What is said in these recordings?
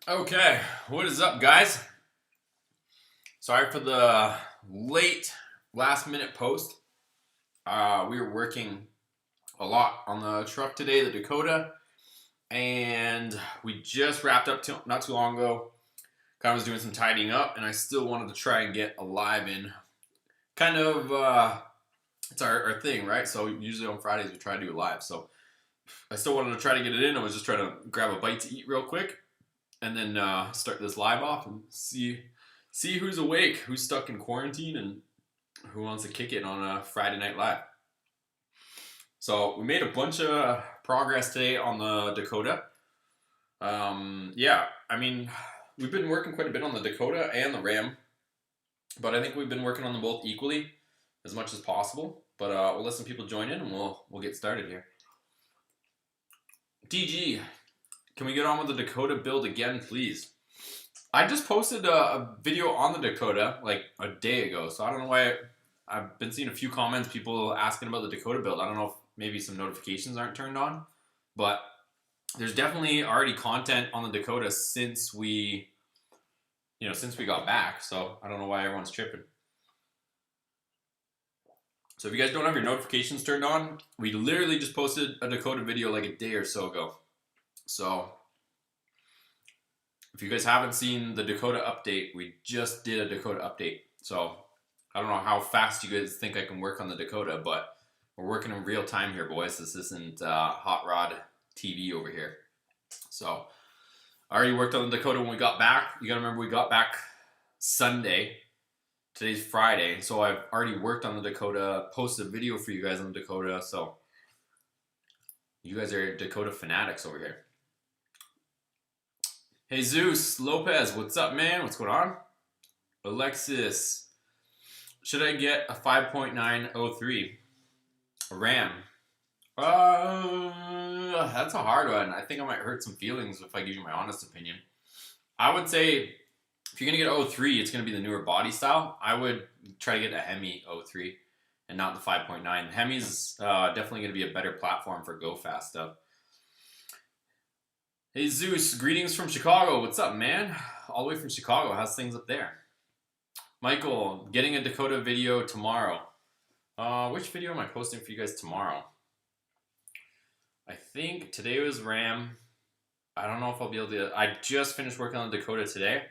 Okay, what is up, guys? Sorry for the late last minute post. We were working a lot on the truck today, the Dakota, and we just wrapped up not too long ago. Kind of was doing some tidying up, and I still wanted to try and get a live in. Kind of, it's our thing, right? So usually on Fridays we try to do a live. So I still wanted to try to get it in. I was just trying to grab a bite to eat real quick, and then start this live off and see who's awake, who's stuck in quarantine, and who wants to kick it on a Friday night live. So we made a bunch of progress today on the Dakota. Yeah, I mean, we've been working quite a bit on the Dakota and the Ram, but I think we've been working on them both equally as much as possible. But we'll let some people join in, and we'll get started here. DG, can we get on with the Dakota build again, please? I just posted a video on the Dakota like a day ago, so I don't know why I've been seeing a few comments, people asking about the Dakota build. I don't know if maybe some notifications aren't turned on, but there's definitely already content on the Dakota since we got back, so I don't know why everyone's tripping. So if you guys don't have your notifications turned on, we literally just posted a Dakota video like a day or so ago. So if you guys haven't seen the Dakota update, we just did a Dakota update. So I don't know how fast you guys think I can work on the Dakota, but we're working in real time here, boys. This isn't Hot Rod TV over here. So I already worked on the Dakota when we got back. You gotta remember we got back Sunday. Today's Friday, so I've already worked on the Dakota, posted a video for you guys on the Dakota, so you guys are Dakota fanatics over here. Hey Zeus, Lopez, what's up, man? What's going on? Alexis, should I get a 5.903 RAM? That's a hard one. I think I might hurt some feelings if I give you my honest opinion. I would say if you're going to get 03, it's going to be the newer body style. I would try to get a Hemi 03 and not the 5.9. Hemi's definitely going to be a better platform for go fast stuff. Hey Zeus, greetings from Chicago. What's up, man? All the way from Chicago. How's things up there? Michael, getting a Dakota video tomorrow. Which video am I posting for you guys tomorrow? I think today was Ram. I don't know if I'll be able to... I just finished working on the Dakota today.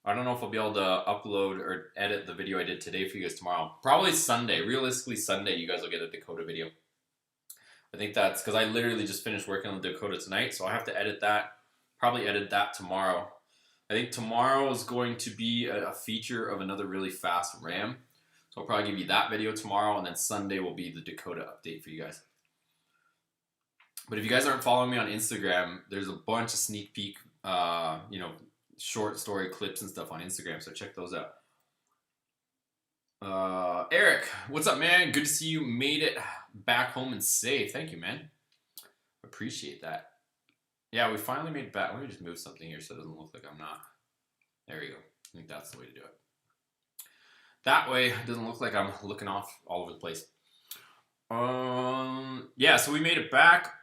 I don't know if I'll be able to upload or edit the video I did today for you guys tomorrow. Probably Sunday. Realistically, Sunday, you guys will get a Dakota video. I think that's because I literally just finished working on the Dakota tonight, so I have to edit that. Probably edit that tomorrow. I think tomorrow is going to be a feature of another really fast Ram. So I'll probably give you that video tomorrow, and then Sunday will be the Dakota update for you guys. But if you guys aren't following me on Instagram, there's a bunch of sneak peek, short story clips and stuff on Instagram, so check those out. Eric, what's up, man? Good to see you made it back home and safe. Thank you, man. Appreciate that. Yeah, we finally made it back. Let me just move something here so it doesn't look like I'm not. There we go. I think that's the way to do it. That way it doesn't look like I'm looking off all over the place. Yeah, so we made it back.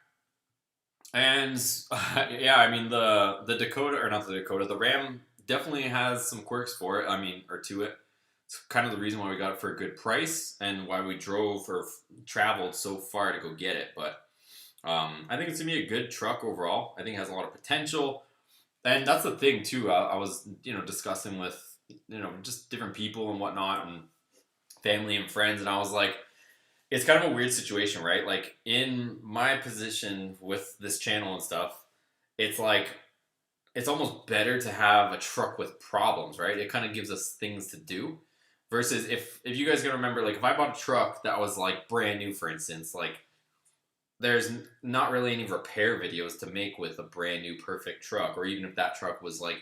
And yeah, I mean the Dakota, or not the Dakota, the Ram definitely has some quirks for it. I mean, or to it. It's kind of the reason why we got it for a good price and why we drove or traveled so far to go get it. But I think it's gonna be a good truck overall. I think it has a lot of potential, and that's the thing too. I was discussing with just different people and whatnot, and family and friends, and I was like, it's kind of a weird situation, right? Like, in my position with this channel and stuff, it's like, it's almost better to have a truck with problems, right? It kind of gives us things to do. Versus if you guys can remember, like, if I bought a truck that was, like, brand new, for instance, like, there's not really any repair videos to make with a brand new perfect truck. Or even if that truck was, like,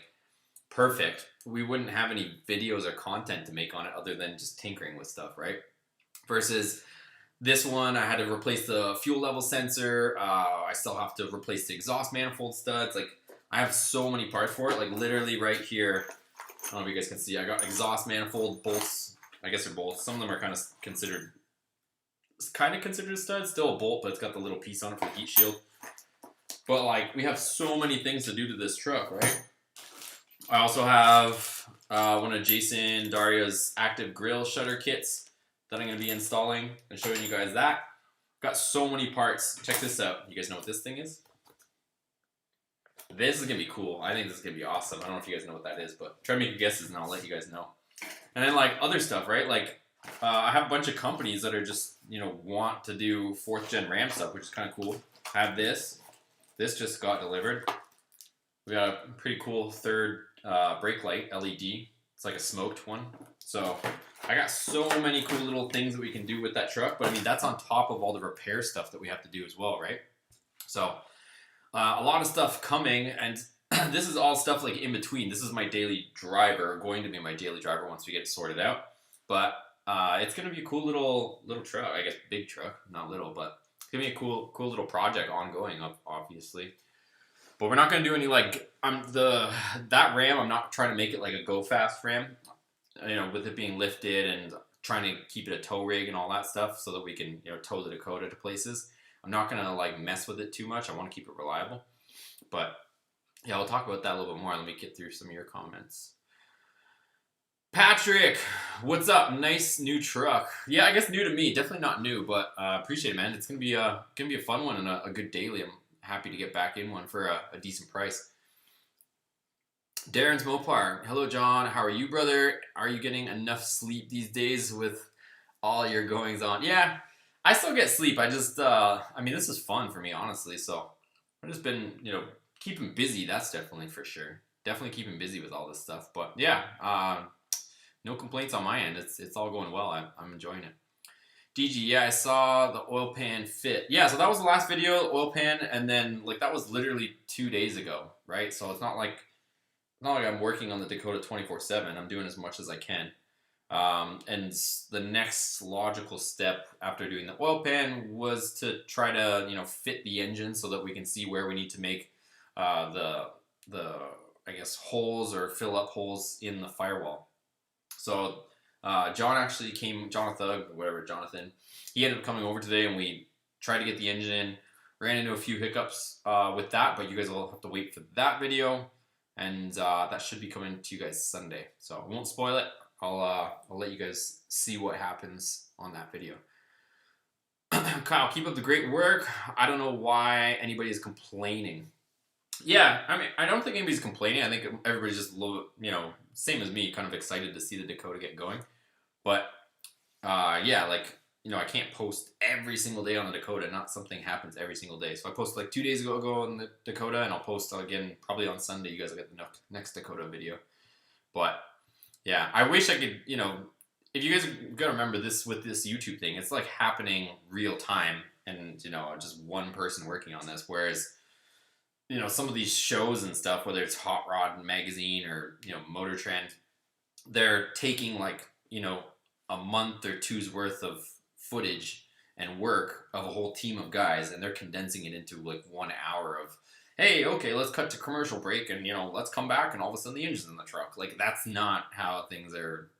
perfect, we wouldn't have any videos or content to make on it other than just tinkering with stuff, right? Versus this one, I had to replace the fuel level sensor. I still have to replace the exhaust manifold studs. Like, I have so many parts for it. Like, literally right here, I don't know if you guys can see, I got exhaust manifold bolts. I guess they're bolts. Some of them are kind of considered a stud. Still a bolt, but it's got the little piece on it for the heat shield. But, like, we have so many things to do to this truck, right? I also have one of Jason Daria's active grill shutter kits that I'm going to be installing and showing you guys that. Got so many parts. Check this out. You guys know what this thing is? This is going to be cool. I think this is going to be awesome. I don't know if you guys know what that is, but try to make your guesses and I'll let you guys know. And then like other stuff, right? Like I have a bunch of companies that are just, want to do 4th gen RAM stuff, which is kind of cool. I have this. This just got delivered. We got a pretty cool 3rd brake light LED. It's like a smoked one. So I got so many cool little things that we can do with that truck. But I mean, that's on top of all the repair stuff that we have to do as well, right? So a lot of stuff coming, and this is all stuff like in between. This is my daily driver, going to be my daily driver once we get it sorted out. But it's gonna be a cool little truck. I guess big truck, not little, but it's gonna be a cool little project ongoing, obviously. But we're not gonna do any like that RAM. I'm not trying to make it like a go fast RAM. With it being lifted and trying to keep it a tow rig and all that stuff, so that we can tow the Dakota to places. I'm not gonna like mess with it too much. I want to keep it reliable. But yeah, we'll talk about that a little bit more. Let me get through some of your comments. Patrick, what's up? Nice new truck. Yeah, I guess new to me. Definitely not new, but appreciate it, man. It's gonna be a fun one and a good daily. I'm happy to get back in one for a decent price. Darren's Mopar. Hello, John. How are you, brother? Are you getting enough sleep these days with all your goings on? Yeah, I still get sleep. I just, this is fun for me, honestly. So I've just been, keeping busy. That's definitely for sure. Definitely keeping busy with all this stuff. But yeah, no complaints on my end. It's all going well. I'm enjoying it. DG, yeah, I saw the oil pan fit. Yeah, so that was the last video, oil pan, and then like that was literally 2 days ago, right? So it's not like I'm working on the Dakota 24/7. I'm doing as much as I can. And the next logical step after doing the oil pan was to try to fit the engine so that we can see where we need to make the I guess holes or fill up holes in the firewall. So Jonathan, he ended up coming over today and we tried to get the engine in. Ran into a few hiccups with that, but you guys will have to wait for that video. And that should be coming to you guys Sunday. So I won't spoil it. I'll let you guys see what happens on that video. Kyle, keep up the great work. I don't know why anybody is complaining. Yeah, I mean, I don't think anybody's complaining. I think everybody's just same as me, kind of excited to see the Dakota get going. But yeah, like I can't post every single day on the Dakota. Not something happens every single day. So I posted like 2 days ago on the Dakota, and I'll post again probably on Sunday. You guys will get the next Dakota video. But yeah, I wish I could. If you guys gotta remember this with this YouTube thing, it's like happening real time, and just one person working on this. Whereas some of these shows and stuff, whether it's Hot Rod Magazine or Motor Trend, they're taking like a month or two's worth of footage and work of a whole team of guys, and they're condensing it into like 1 hour of, hey, okay, let's cut to commercial break, and let's come back, and all of a sudden the engine's in the truck. Like that's not how things are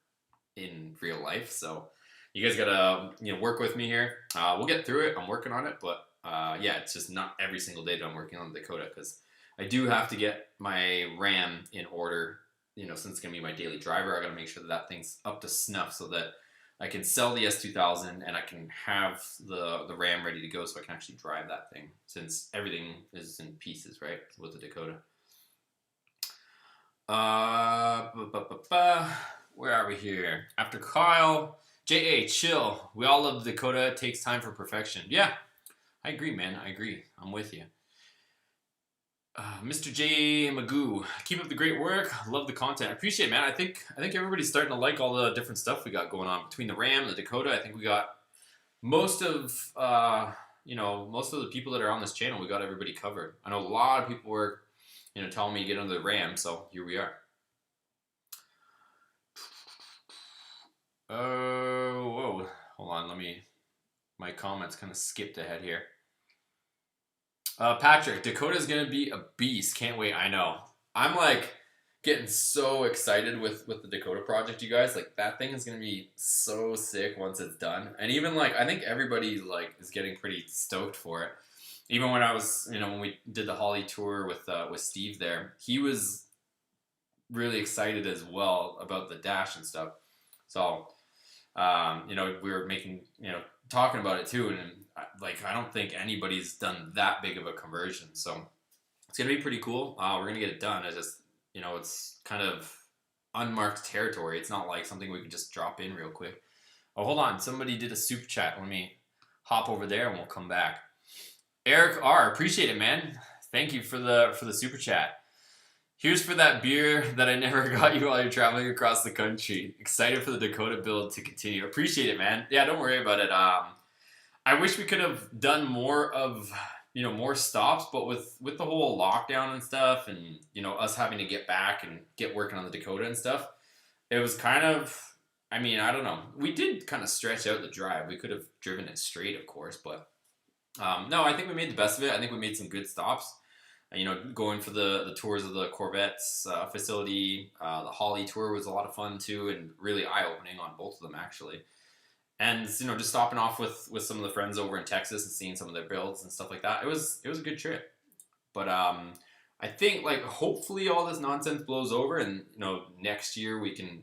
in real life. So you guys gotta work with me here. We'll get through it. I'm working on it, but yeah, it's just not every single day that I'm working on the Dakota, because I do have to get my RAM in order. Since it's gonna be my daily driver, I gotta make sure that thing's up to snuff so that I can sell the S2000 and I can have the RAM ready to go, so I can actually drive that thing, since everything is in pieces, right, with the Dakota. Where are we here? After Kyle, J.A., chill. We all love the Dakota. It takes time for perfection. Yeah, I agree, man. I agree. I'm with you. Mr. J. Magoo, keep up the great work. Love the content. I appreciate it, man. I think everybody's starting to like all the different stuff we got going on between the Ram, the Dakota. I think we got most of the people that are on this channel. We got everybody covered. I know a lot of people were telling me to get under the Ram, so here we are. Oh, whoa. Hold on, my comments kind of skipped ahead here. Patrick, Dakota's gonna be a beast. Can't wait. I know. I'm like getting so excited with the Dakota project, you guys. Like that thing is gonna be so sick once it's done. And even like I think everybody like is getting pretty stoked for it. Even when I was, when we did the Holly tour with Steve there, he was really excited as well about the dash and stuff. So, we were making, talking about it too, and like I don't think anybody's done that big of a conversion. So it's gonna be pretty cool. We're gonna get it done. It's just, it's kind of unmarked territory. It's not like something we can just drop in real quick. Oh, hold on. Somebody did a super chat. Let me hop over there and we'll come back. Eric R, appreciate it, man. Thank you for the super chat. Here's for that beer that I never got you while you're traveling across the country. Excited for the Dakota build to continue. Appreciate it, man. Yeah, don't worry about it. I wish we could have done more of, more stops, but with the whole lockdown and stuff, and us having to get back and get working on the Dakota and stuff, it was kind of. I mean, I don't know. We did kind of stretch out the drive. We could have driven it straight, of course, but no, I think we made the best of it. I think we made some good stops. Going for the tours of the Corvette's facility. The Holly tour was a lot of fun too, and really eye opening on both of them actually. And just stopping off with some of the friends over in Texas and seeing some of their builds and stuff like that. It was a good trip. But I think like hopefully all this nonsense blows over, and next year we can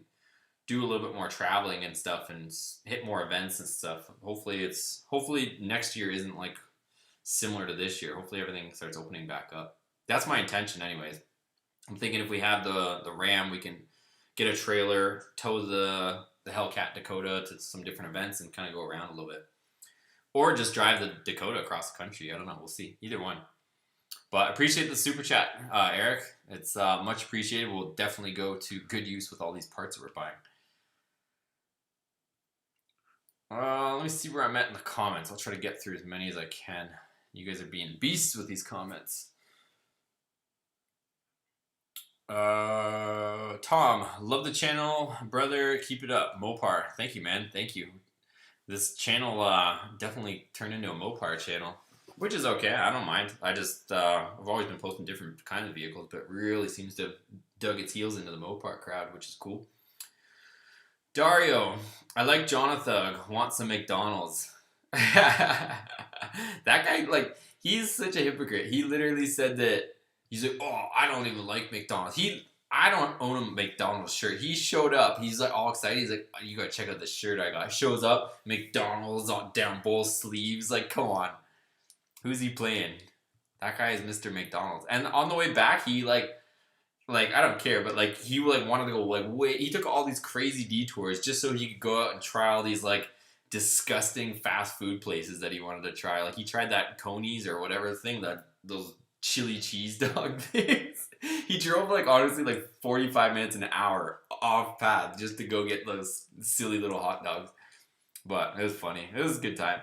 do a little bit more traveling and stuff and hit more events and stuff. Hopefully next year isn't like similar to this year. Hopefully everything starts opening back up. That's my intention anyways. I'm thinking if we have the Ram, we can get a trailer, tow the Hellcat Dakota to some different events and kind of go around a little bit. Or just drive the Dakota across the country. I don't know. We'll see. Either one. But I appreciate the super chat, Eric. It's much appreciated. We'll definitely go to good use with all these parts that we're buying. Let me see where I'm at in the comments. I'll try to get through as many as I can. You guys are being beasts with these comments. Tom, love the channel, brother. Keep it up. Mopar, thank you, man. Thank you. This channel definitely turned into a Mopar channel, which is okay. I don't mind. I just I've always been posting different kinds of vehicles, but really seems to have dug its heels into the Mopar crowd, which is cool. Dario, I like Jonathan. Want some McDonald's? That guy, like, he's such a hypocrite. He literally said that he's like, oh, I don't even like McDonald's. I don't own a McDonald's shirt. He showed up. He's like all excited. He's like, oh, you gotta check out the shirt I got. Shows up, McDonald's on down both sleeves. Like, come on, who's he playing? That guy is Mr. McDonald's. And on the way back, he like I don't care, but like he like wanted to go like wait. He took all these crazy detours just so he could go out and try all these like disgusting fast food places that he wanted to try. Like he tried that Coney's or whatever thing, those chili cheese dog things. He drove like honestly like 45 minutes an hour off path just to go get those silly little hot dogs. But it was funny. It was a good time.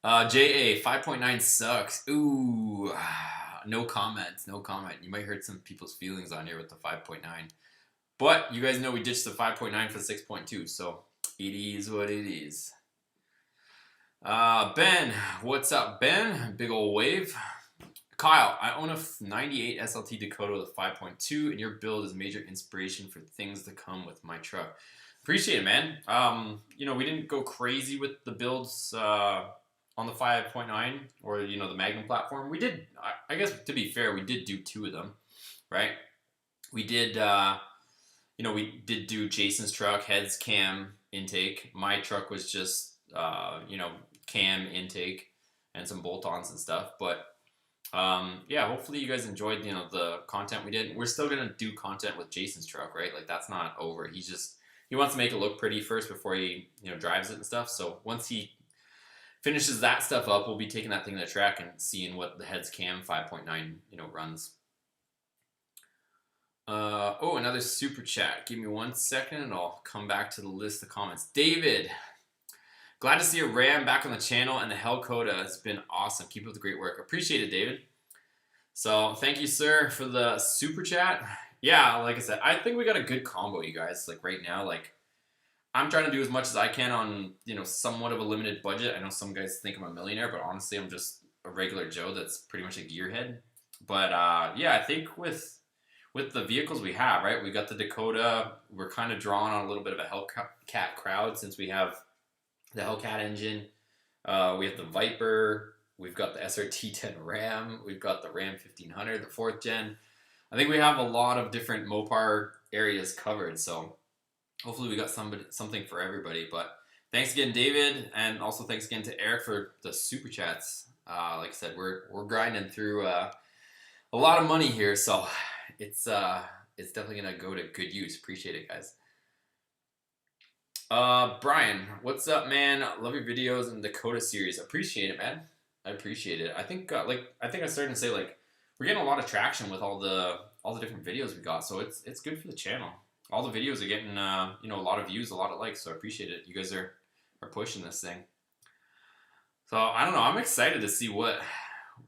JA 5.9 sucks. Ooh. No comments, no comment. You might hurt some people's feelings on here with the 5.9. But you guys know we ditched the 5.9 for the 6.2, so it is what it is. Ben, what's up, Ben? Big old wave. Kyle, I own a 98 SLT Dakota with a 5.2, and your build is major inspiration for things to come with my truck. Appreciate it, man. We didn't go crazy with the builds on the 5.9 or the Magnum platform. We did, I guess to be fair, we did do 2 of them, right? We did we did do Jason's truck, heads, cam, intake. My truck was just cam, intake, and some bolt-ons and stuff. But yeah, hopefully you guys enjoyed the content we did. We're still gonna do content with Jason's truck, right? Like that's not over. He wants to make it look pretty first before he drives it and stuff. So once he finishes that stuff up, we'll be taking that thing to the track and seeing what the heads cam 5.9 runs. Another super chat. Give me 1 second and I'll come back to the list of comments. David, glad to see a Ram back on the channel, and the Hellcoda has been awesome. Keep up the great work. Appreciate it, David. So thank you, sir, for the super chat. Yeah, like I said, I think we got a good combo, you guys. Like right now, like I'm trying to do as much as I can on, somewhat of a limited budget. I know some guys think I'm a millionaire, but honestly, I'm just a regular Joe that's pretty much a gearhead. But yeah, I think with the vehicles we have, right? We got the Dakota. We're kind of drawing on a little bit of a Hellcat crowd since we have the Hellcat engine. We have the Viper. We've got the SRT10 Ram. We've got the Ram 1500, the 4th gen. I think we have a lot of different Mopar areas covered, so hopefully we got something for everybody. But thanks again, David, and also thanks again to Eric for the super chats. Like I said, we're grinding through a lot of money here, so it's definitely gonna go to good use. Appreciate it, guys. Brian, what's up, man? Love your videos and the Dakota series. Appreciate it, man. I appreciate it. I think I think I started to say like we're getting a lot of traction with all the different videos we got, so it's good for the channel. All the videos are getting you know, a lot of views, a lot of likes, so I appreciate it. You guys are pushing this thing. So I don't know. I'm excited to see what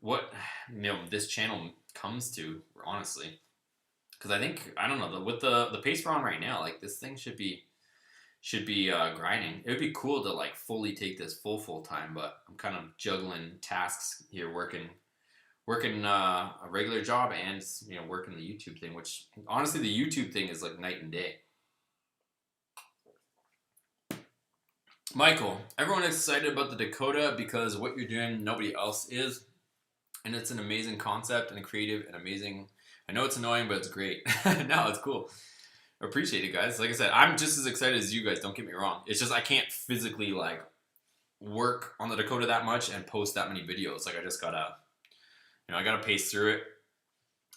you know this channel comes to, honestly, because I think I don't know with the pace we're on right now, like this thing should be grinding. It would be cool to like fully take this full time, but I'm kind of juggling tasks here, working a regular job and, you know, working the YouTube thing, which honestly the YouTube thing is like night and day. Michael, everyone is excited about the Dakota because what you're doing nobody else is, and it's an amazing concept and creative and amazing. I know it's annoying, but it's great. No, it's cool. Appreciate it, guys. Like I said, I'm just as excited as you guys, don't get me wrong. It's just I can't physically like work on the Dakota that much and post that many videos. Like I just gotta, you know, I gotta pace through it.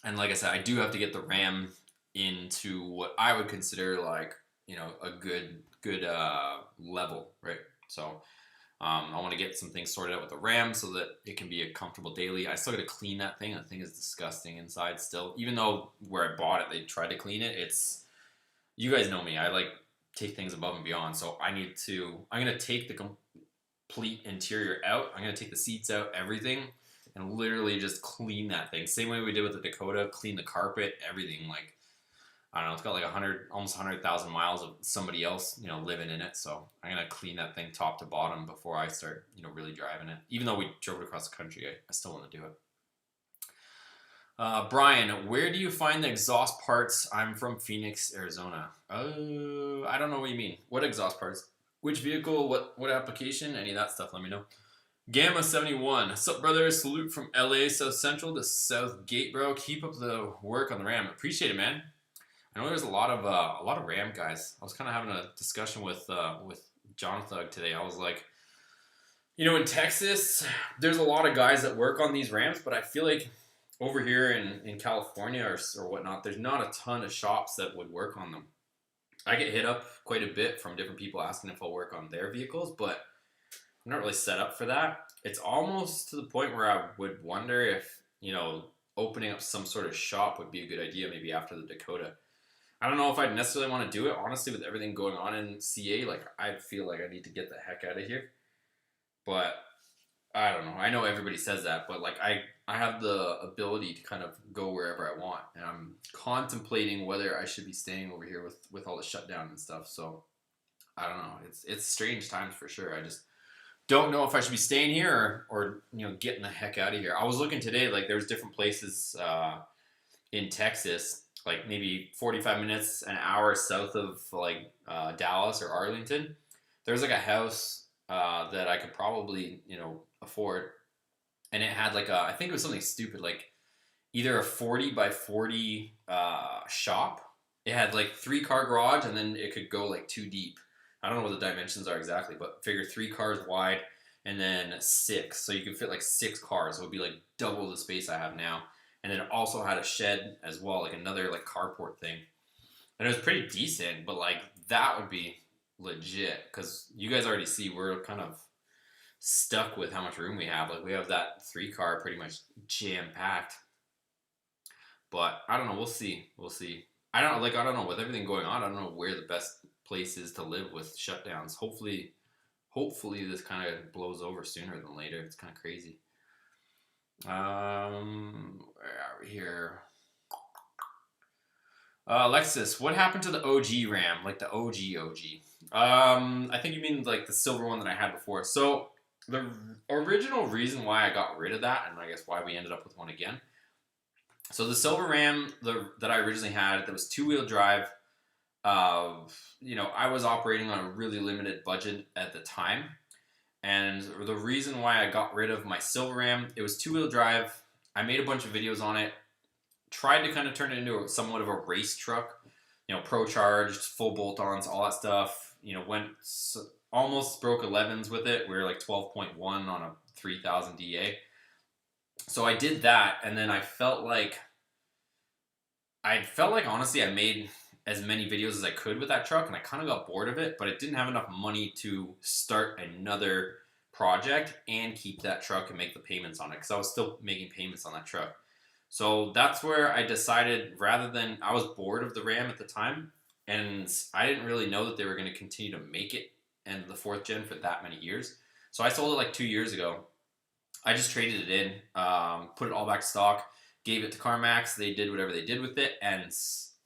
And like I said, I do have to get the RAM into what I would consider like, you know, a good level, right? So I want to get some things sorted out with the RAM so that it can be a comfortable daily. I still got to clean that thing. That thing is disgusting inside still. Even though where I bought it, they tried to clean it. It's, you guys know me. I like take things above and beyond. So I'm going to take the complete interior out. I'm going to take the seats out, everything, and literally just clean that thing. Same way we did with the Dakota, clean the carpet, everything. Like, I don't know, it's got like almost 100,000 miles of somebody else, you know, living in it. So I'm going to clean that thing top to bottom before I start, you know, really driving it. Even though we drove it across the country, I still want to do it. Brian, where do you find the exhaust parts? I'm from Phoenix, Arizona. I don't know what you mean. What exhaust parts? Which vehicle? What application? Any of that stuff, let me know. Gamma 71. What's up, brothers? Salute from LA, South Central to South Gate, bro. Keep up the work on the RAM. Appreciate it, man. I know there's a lot of RAM guys. I was kind of having a discussion with Jonathan today. I was like, you know, in Texas, there's a lot of guys that work on these Rams, but I feel like over here in California or whatnot, there's not a ton of shops that would work on them. I get hit up quite a bit from different people asking if I'll work on their vehicles, but I'm not really set up for that. It's almost to the point where I would wonder if, you know, opening up some sort of shop would be a good idea maybe after the Dakota. I don't know if I'd necessarily want to do it. Honestly, with everything going on in CA, like, I feel like I need to get the heck out of here. But I don't know. I know everybody says that, but like I have the ability to kind of go wherever I want, and I'm contemplating whether I should be staying over here with all the shutdown and stuff. So I don't know. It's strange times for sure. I just don't know if I should be staying here or you know, getting the heck out of here. I was looking today, like there's different places in Texas, like maybe 45 minutes, an hour south of like Dallas or Arlington. There's like a house that I could probably, you know, afford, and it had like I think it was something stupid, like either a 40 by 40 shop. It had like 3-car garage, and then it could go like 2 deep. I don't know what the dimensions are exactly, but figure 3 cars wide and then 6, so you could fit like 6 cars. It would be like double the space I have now. And then it also had a shed as well, like another like carport thing. And it was pretty decent, but like that would be legit, because you guys already see we're kind of stuck with how much room we have. Like we have that 3-car pretty much jam-packed. But I don't know, we'll see. I don't know, with everything going on, I don't know where the best place is to live with shutdowns. Hopefully this kind of blows over sooner than later. It's kind of crazy. Where are we here? Alexis, what happened to the OG RAM? Like the OG. I think you mean like the silver one that I had before. So the original reason why I got rid of that, and I guess why we ended up with one again. So the silver RAM that I originally had, that was 2-wheel drive. You know, I was operating on a really limited budget at the time. And the reason why I got rid of my silver RAM, it was 2-wheel drive. I made a bunch of videos on it. tried to kind of turn it into somewhat of a race truck. You know, pro charged, full bolt-ons, all that stuff. You know, almost broke 11s with it. We were like 12.1 on a 3000 DA. So I did that, and then I felt like honestly I made as many videos as I could with that truck, and I kind of got bored of it, but I didn't have enough money to start another project and keep that truck and make the payments on it, because I was still making payments on that truck. So that's where I decided, rather than, I was bored of the Ram at the time, and I didn't really know that they were going to continue to make it and the 4th gen for that many years. So I sold it like 2 years ago. I just traded it in, put it all back to stock, gave it to CarMax. They did whatever they did with it, and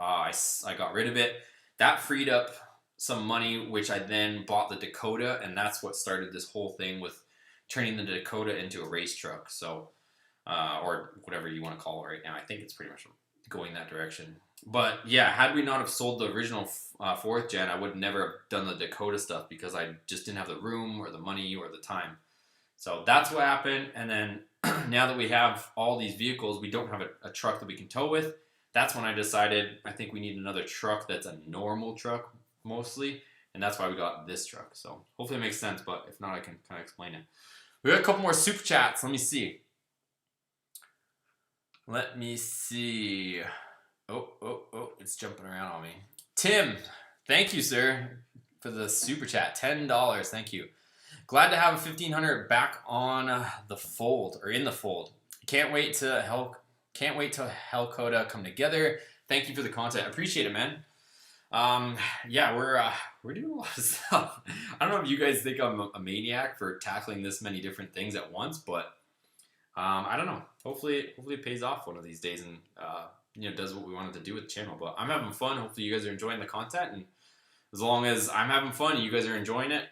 I got rid of it. That freed up some money, which I then bought the Dakota, and that's what started this whole thing with turning the Dakota into a race truck. So, or whatever you want to call it right now. I think it's pretty much going that direction. But yeah, had we not have sold the original 4th gen, I would never have done the Dakota stuff, because I just didn't have the room or the money or the time. So that's what happened. And then now that we have all these vehicles, we don't have a truck that we can tow with. That's when I decided I think we need another truck that's a normal truck mostly. And that's why we got this truck. So hopefully it makes sense, but if not, I can kind of explain it. We got a couple more super chats. Let me see. Oh, it's jumping around on me. Tim, thank you, sir, for the super chat. $10. Thank you. Glad to have a 1500 back on the fold, or in the fold. Can't wait to Hellcoda come together. Thank you for the content. I appreciate it, man. Yeah, we're doing a lot of stuff. I don't know if you guys think I'm a maniac for tackling this many different things at once, but I don't know. Hopefully it pays off one of these days, and does what we wanted to do with the channel. But I'm having fun. Hopefully you guys are enjoying the content, and as long as I'm having fun and you guys are enjoying it,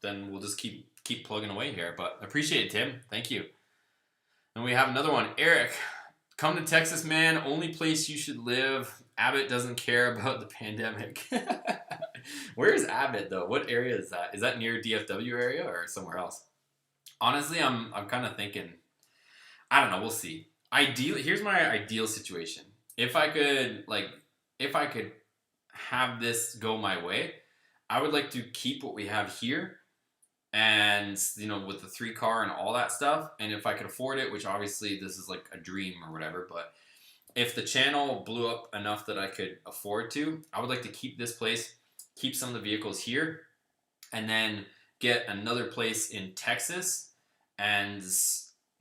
then we'll just keep plugging away here. But I appreciate it, Tim. Thank you. And we have another one. Eric, come to Texas, man. Only place you should live. Abbott doesn't care about the pandemic. Where is Abbott, though? What area is that? Is that near DFW area or somewhere else? Honestly, I'm kind of thinking, I don't know. We'll see. Here's my ideal situation. If I could have this go my way, I would like to keep what we have here, and with the 3-car and all that stuff. And if I could afford it, which obviously this is like a dream or whatever, but if the channel blew up enough that I could afford to, I would like to keep this place, keep some of the vehicles here, and then get another place in Texas and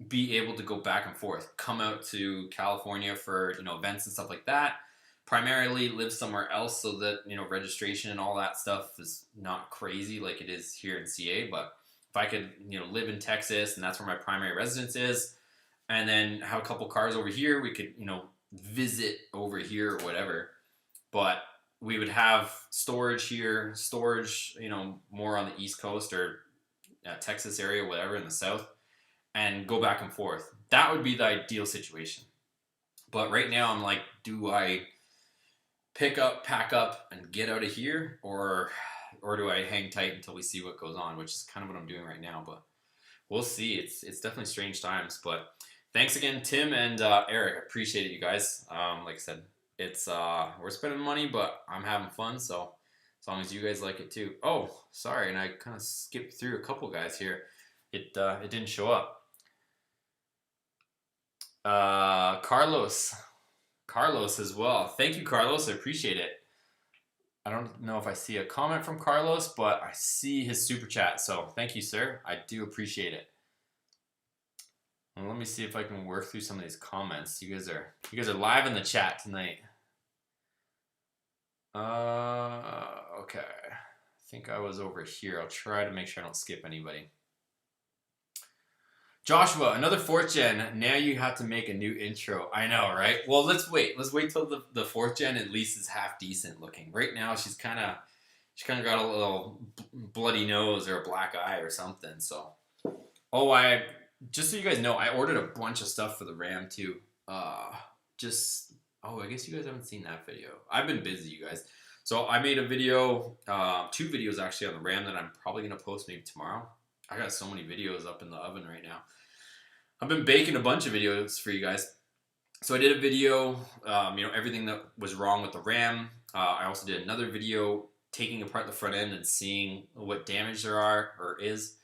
be able to go back and forth, come out to California for events and stuff like that. Primarily live somewhere else so that registration and all that stuff is not crazy like it is here in CA. But if I could live in Texas, and that's where my primary residence is, and then have a couple cars over here, we could visit over here or whatever. But we would have storage here, more on the East Coast or Texas area, whatever, in the South, and go back and forth. That would be the ideal situation. But right now I'm like, do I pick up, pack up, and get out of here, or do I hang tight until we see what goes on, which is kind of what I'm doing right now. But we'll see. It's definitely strange times. But thanks again, Tim and Eric. I appreciate it, you guys. Like I said, it's we're spending money, but I'm having fun. So as long as you guys like it too. Oh, sorry, and I kind of skipped through a couple guys here. It didn't show up. Carlos as well. Thank you, Carlos. I appreciate it. I don't know if I see a comment from Carlos, but I see his super chat. So thank you, sir. I do appreciate it. And let me see if I can work through some of these comments. You guys are live in the chat tonight. Okay. I think I was over here. I'll try to make sure I don't skip anybody. Joshua, another 4th gen. Now you have to make a new intro. I know, right? Well, let's wait. Let's wait till the 4th gen at least is half decent looking. Right now, she's kind of got a little bloody nose or a black eye or something. So, just so you guys know, I ordered a bunch of stuff for the Ram too. I guess you guys haven't seen that video. I've been busy, you guys. So I made a video, 2 videos actually on the Ram that I'm probably gonna post maybe tomorrow. I got so many videos up in the oven right now. I've been baking a bunch of videos for you guys. So I did a video, everything that was wrong with the Ram. I also did another video taking apart the front end and seeing what damage there are or is.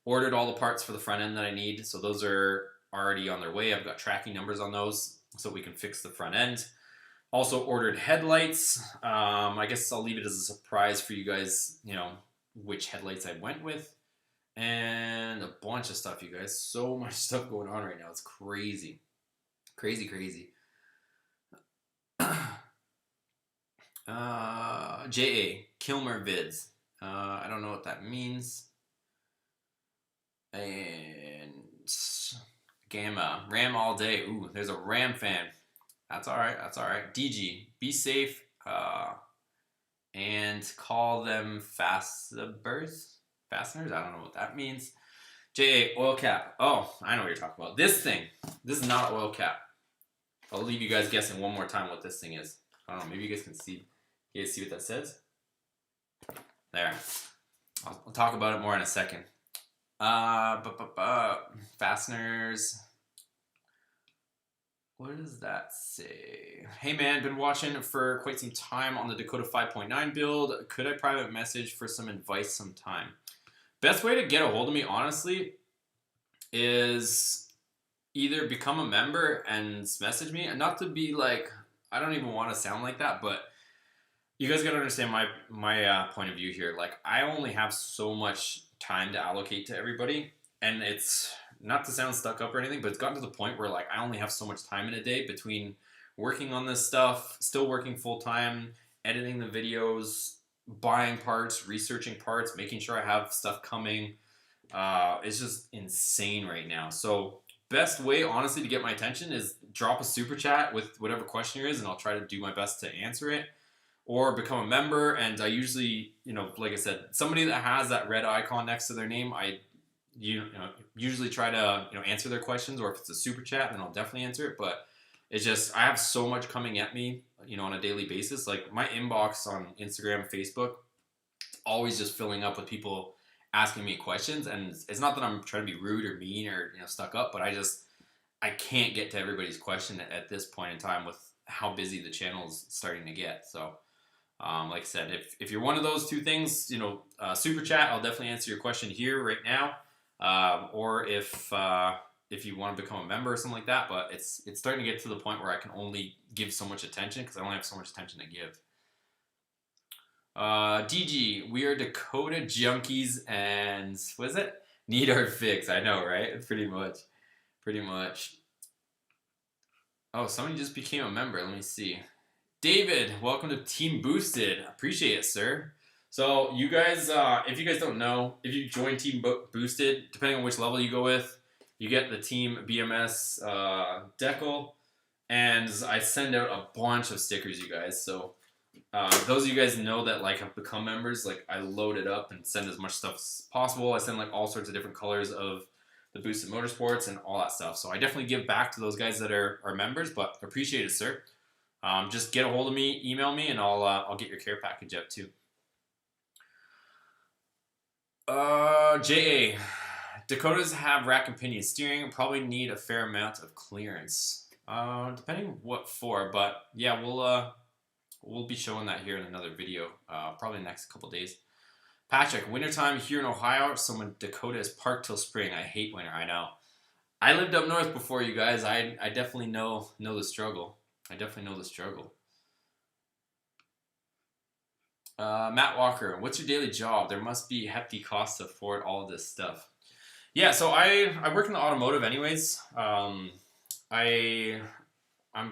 Ordered all the parts for the front end that I need, so those are already on their way. I've got tracking numbers on those so we can fix the front end. Also ordered headlights. I guess I'll leave it as a surprise for you guys, which headlights I went with. And a bunch of stuff, you guys. So much stuff going on right now. It's crazy. Crazy, crazy. JA, Kilmer Vids. I don't know what that means. And Gamma, Ram all day. Ooh, there's a Ram fan. That's all right. That's all right. DG, be safe. And call them fasteners. Fasteners. I don't know what that means. JA, oil cap. Oh, I know what you're talking about. This thing. This is not an oil cap. I'll leave you guys guessing one more time what this thing is. I don't know. Maybe you guys can see. You guys see what that says? There. I'll talk about it more in a second. Fasteners. What does that say? Hey man, been watching for quite some time on the Dakota 5.9 build. Could I private message for some advice sometime? Best way to get a hold of me, honestly, is either become a member and message me. And not to be like, I don't even want to sound like that, but you guys gotta understand my point of view here. Like, I only have so much time to allocate to everybody, and it's not to sound stuck up or anything, but it's gotten to the point where like I only have so much time in a day between working on this stuff, still working full time, editing the videos, buying parts, researching parts, making sure I have stuff coming. It's just insane right now. So best way, honestly, to get my attention is drop a super chat with whatever question there is, and I'll try to do my best to answer it. Or become a member, and I usually, like I said, somebody that has that red icon next to their name, I usually try to answer their questions. Or if it's a super chat, then I'll definitely answer it. But it's just, I have so much coming at me, on a daily basis. Like my inbox on Instagram, Facebook, it's always just filling up with people asking me questions. And it's not that I'm trying to be rude or mean or stuck up, but I can't get to everybody's question at this point in time with how busy the channel is starting to get. So. Like I said, if you're one of those two things, super chat, I'll definitely answer your question here right now. Or if you want to become a member or something like that, but it's starting to get to the point where I can only give so much attention because I only have so much attention to give. DG, we are Dakota junkies and what is it? Need our fix. I know, right? Pretty much. Oh, somebody just became a member. Let me see. David, welcome to Team Boosted. Appreciate it, sir. So you guys, if you guys don't know, if you join Team Boosted, depending on which level you go with, you get the Team BMS decal, and I send out a bunch of stickers, you guys. So those of you guys know that like have become members, like I load it up and send as much stuff as possible. I send like all sorts of different colors of the Boosted Motorsports and all that stuff. So I definitely give back to those guys that are members, but appreciate it, sir. Just get a hold of me, email me, and I'll get your care package out too. JA, Dakotas have rack and pinion steering. Probably need a fair amount of clearance. Depending what for, but yeah, we'll be showing that here in another video. Probably the next couple days. Patrick, wintertime here in Ohio. Someone Dakota is parked till spring. I hate winter. I know. I lived up north before you guys. I definitely know the struggle. Matt Walker, what's your daily job? There must be hefty costs to afford all of this stuff. Yeah, so I work in the automotive anyways. I'm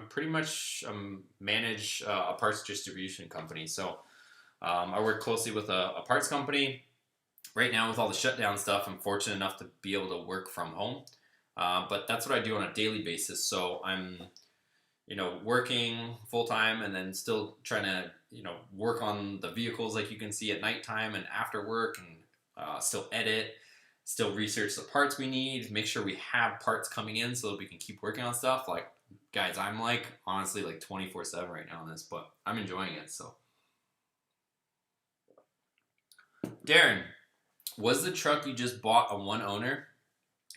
pretty much manage a parts distribution company. So I work closely with a parts company. Right now with all the shutdown stuff, I'm fortunate enough to be able to work from home. But that's what I do on a daily basis. So I'm working full time and then still trying to, work on the vehicles like you can see at nighttime and after work and still edit, still research the parts we need, make sure we have parts coming in so that we can keep working on stuff. Like, guys, I'm like, honestly, like 24/7 right now on this, but I'm enjoying it, so. Darren, was the truck you just bought a one owner?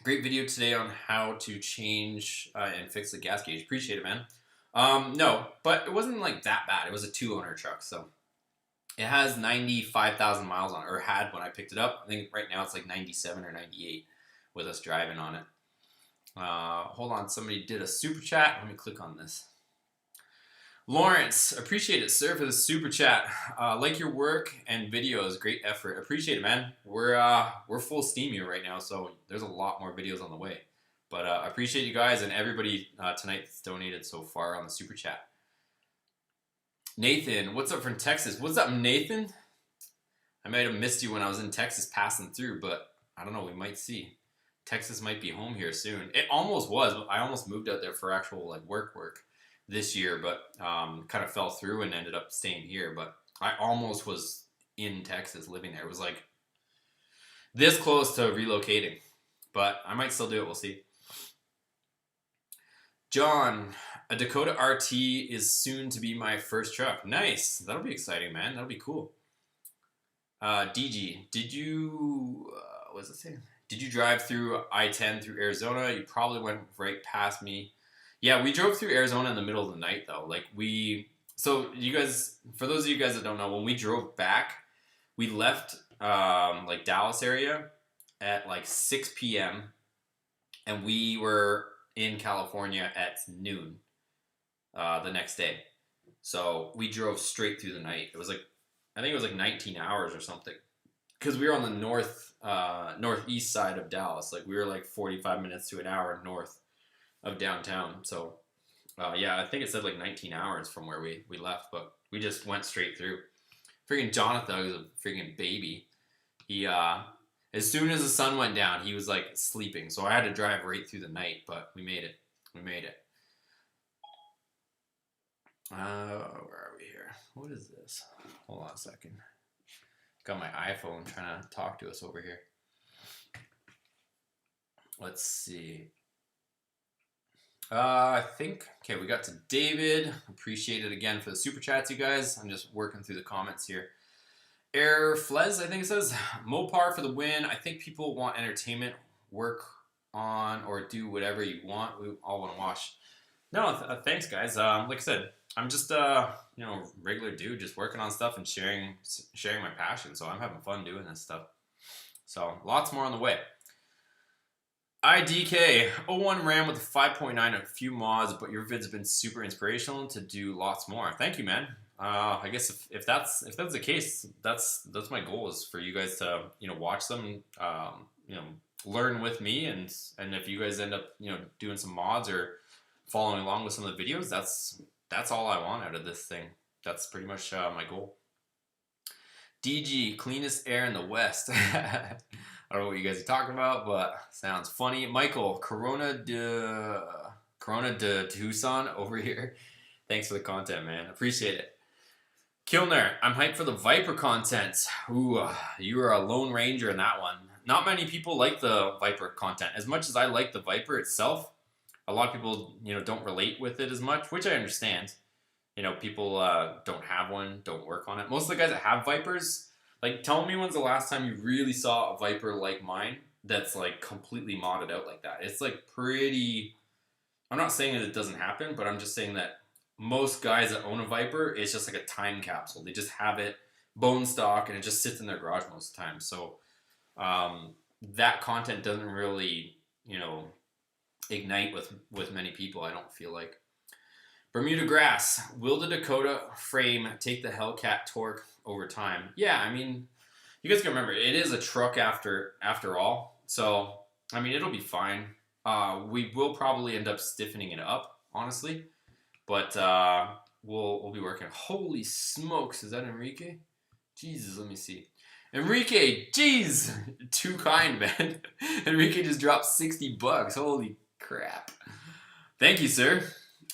Great video today on how to change and fix the gas gauge. Appreciate it, man. No, but it wasn't like that bad. It was a 2-owner truck, so it has 95,000 miles on it, or had when I picked it up. I think right now it's like 97 or 98 with us driving on it. Hold on, somebody did a super chat. Let me click on this. Lawrence, appreciate it, sir, for the super chat. Like your work and videos, great effort. Appreciate it, man. We're full steam here right now, so there's a lot more videos on the way. But I appreciate you guys and everybody tonight that's donated so far on the super chat. Nathan, what's up from Texas? What's up, Nathan? I might have missed you when I was in Texas passing through, but I don't know. We might see. Texas might be home here soon. It almost was. I almost moved out there for actual like work this year, but kind of fell through and ended up staying here. But I almost was in Texas living there. It was like this close to relocating, but I might still do it. We'll see. John, a Dakota RT is soon to be my first truck. Nice. That'll be exciting, man. That'll be cool. DG, did you, what does it say? Did you drive through I-10 through Arizona? You probably went right past me. Yeah, we drove through Arizona in the middle of the night, though. Like, so you guys, for those of you guys that don't know, when we drove back, we left, like, Dallas area at, like, 6 p.m., and we were in California at noon the next day. So we drove straight through the night. It was, like, I think it was, like, 19 hours or something. Because we were on the northeast side of Dallas. Like, we were, like, 45 minutes to an hour north of downtown. So yeah, I think it said like 19 hours from where we left, but we just went straight through. Freaking Jonathan was a freaking baby. He as soon as the sun went down, he was like sleeping, so I had to drive right through the night, but we made it. Where are we here? What is this? Hold on a second. Got my iPhone trying to talk to us over here. Let's see. I think, okay, we got to David. Appreciate it again for the super chats, you guys. I'm just working through the comments here. Air Flez, I think it says, Mopar for the win. I think people want entertainment, work on or do whatever you want. We all want to watch. No, thanks, guys. Like I said, I'm just, regular dude, just working on stuff and sharing my passion. So I'm having fun doing this stuff. So lots more on the way. IDK 01 Ram with a 5.9 and a few mods, but your vids have been super inspirational to do lots more. Thank you, man. I guess if that's the case, that's my goal, is for you guys to watch them, learn with me, and if you guys end up doing some mods or following along with some of the videos, that's all I want out of this thing. That's pretty much my goal. DG, cleanest air in the West. I don't know what you guys are talking about, but sounds funny. Michael, Corona de Tucson over here. Thanks for the content, man. Appreciate it. Kilner, I'm hyped for the Viper content. Ooh, you are a lone ranger in that one. Not many people like the Viper content. As much as I like the Viper itself, a lot of people, don't relate with it as much, which I understand. People don't have one, don't work on it. Most of the guys that have Vipers, like, tell me when's the last time you really saw a Viper like mine that's, like, completely modded out like that. It's, like, pretty... I'm not saying that it doesn't happen, but I'm just saying that most guys that own a Viper, it's just like a time capsule. They just have it bone stock, and it just sits in their garage most of the time. So that content doesn't really, ignite with many people, I don't feel like. Bermuda Grass, will the Dakota frame take the Hellcat torque over time? Yeah, I mean, you guys can remember, it is a truck after all. So, I mean, it'll be fine. We will probably end up stiffening it up, honestly. But we'll be working. Holy smokes, is that Enrique? Jesus, let me see. Enrique, jeez! Too kind, man. Enrique just dropped $60. Holy crap. Thank you, sir.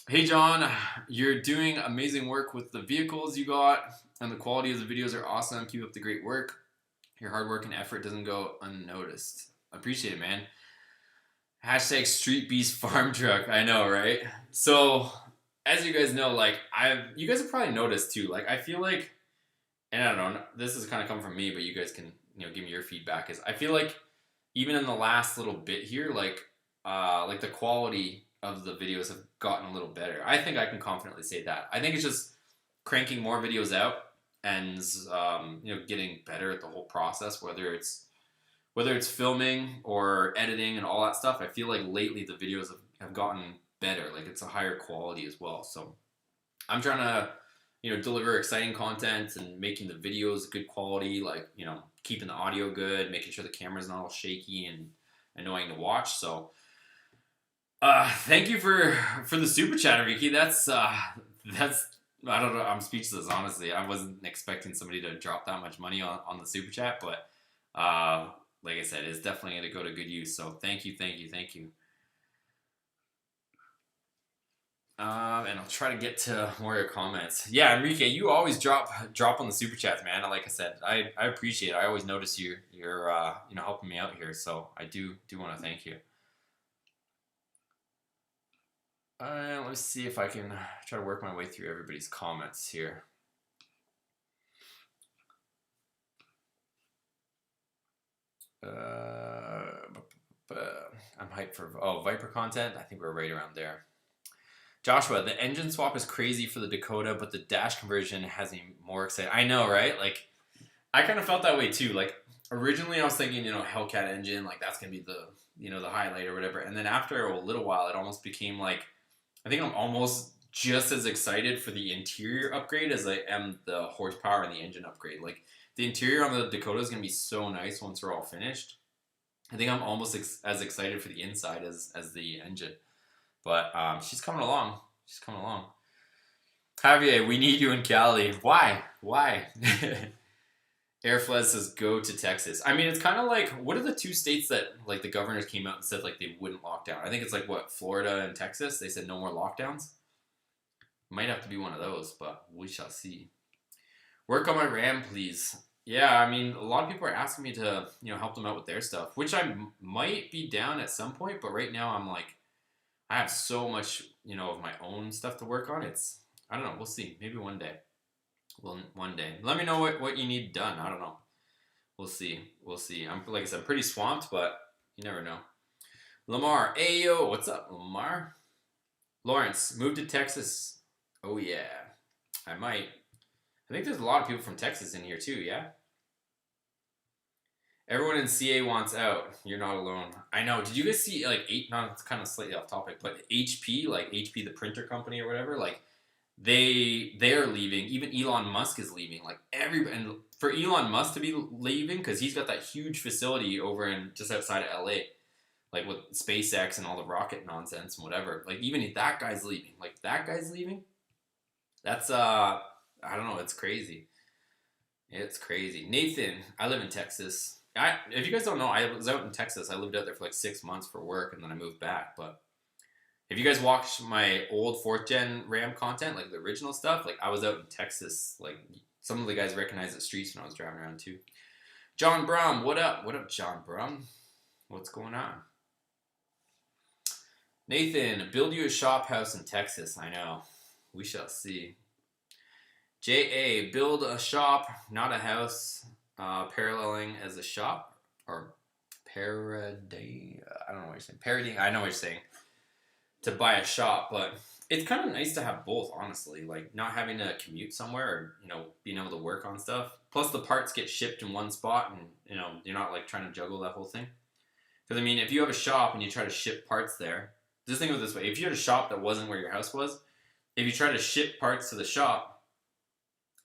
Hey John, you're doing amazing work with the vehicles you got, and the quality of the videos are awesome. Keep up the great work. Your hard work and effort doesn't go unnoticed. Appreciate it, man. Hashtag Street Beast Farm Truck. I know, right? So, as you guys know, like, you guys have probably noticed too, like, I feel like, and I don't know, this is kind of come from me, but you guys can, give me your feedback, is I feel like even in the last little bit here, like the quality of the videos have gotten a little better. I think I can confidently say that. I think it's just cranking more videos out and getting better at the whole process, whether it's filming or editing and all that stuff. I feel like lately the videos have gotten better. Like it's a higher quality as well. So I'm trying to deliver exciting content and making the videos good quality, like keeping the audio good, making sure the camera's not all shaky and annoying to watch. So thank you for the super chat, Ricky. That's I don't know. I'm speechless, honestly. I wasn't expecting somebody to drop that much money on the super chat, but like I said, it's definitely going to go to good use. So thank you, thank you, thank you. And I'll try to get to more of your comments. Yeah, Enrique, you always drop on the super chats, man. Like I said, I appreciate it. I always notice you're helping me out here, so I do want to thank you. Let me see if I can try to work my way through everybody's comments here. I'm hyped for Viper content. I think we're right around there. Joshua, the engine swap is crazy for the Dakota, but the dash conversion has me more excited. I know, right? Like, I kind of felt that way too. Like, originally I was thinking, Hellcat engine, like that's gonna be the the highlight or whatever. And then after a little while, it almost became like, I think I'm almost just as excited for the interior upgrade as I am the horsepower and the engine upgrade. Like, the interior on the Dakota is gonna be so nice once we're all finished. I think I'm almost as excited for the inside as the engine. But she's coming along. She's coming along. Javier, we need you in Cali. Why? Airflez says go to Texas. I mean, it's kind of like, what are the two states that like the governors came out and said like they wouldn't lock down? I think it's like what, Florida and Texas. They said no more lockdowns. Might have to be one of those, but we shall see. Work on my RAM, please. Yeah, I mean, a lot of people are asking me to help them out with their stuff, which I might be down at some point. But right now, I'm like, I have so much, of my own stuff to work on. I don't know. We'll see. Maybe one day. Well, one day. Let me know what you need done. I don't know. We'll see. I'm, like I said, pretty swamped, but you never know. Lamar. Ayo. What's up, Lamar? Lawrence. Moved to Texas. Oh, yeah. I might. I think there's a lot of people from Texas in here, too, yeah? Everyone in CA wants out. You're not alone. I know. Did you guys see like it's kind of slightly off topic, but HP, like HP the printer company or whatever, like they're leaving. Even Elon Musk is leaving. Like everybody, and for Elon Musk to be leaving because he's got that huge facility over in just outside of LA, like with SpaceX and all the rocket nonsense and whatever. Like even if that guy's leaving, that's I don't know. It's crazy. It's crazy. Nathan, I live in Texas. If you guys don't know, I was out in Texas. I lived out there for like 6 months for work, and then I moved back. But if you guys watched my old 4th gen RAM content, like the original stuff, like I was out in Texas. Like some of the guys recognized the streets when I was driving around too. John Brum, what up? What up, John Brum? What's going on? Nathan, build you a shop house in Texas. I know. We shall see. J.A., build a shop, not a house. Paralleling as a shop or parodying. I don't know what you're saying. Parodying. I know what you're saying. To buy a shop, but it's kind of nice to have both, honestly. Like not having to commute somewhere, or being able to work on stuff. Plus, the parts get shipped in one spot, and you're not like trying to juggle that whole thing. Because I mean, if you have a shop and you try to ship parts there, just think of it this way: if you had a shop that wasn't where your house was, if you try to ship parts to the shop,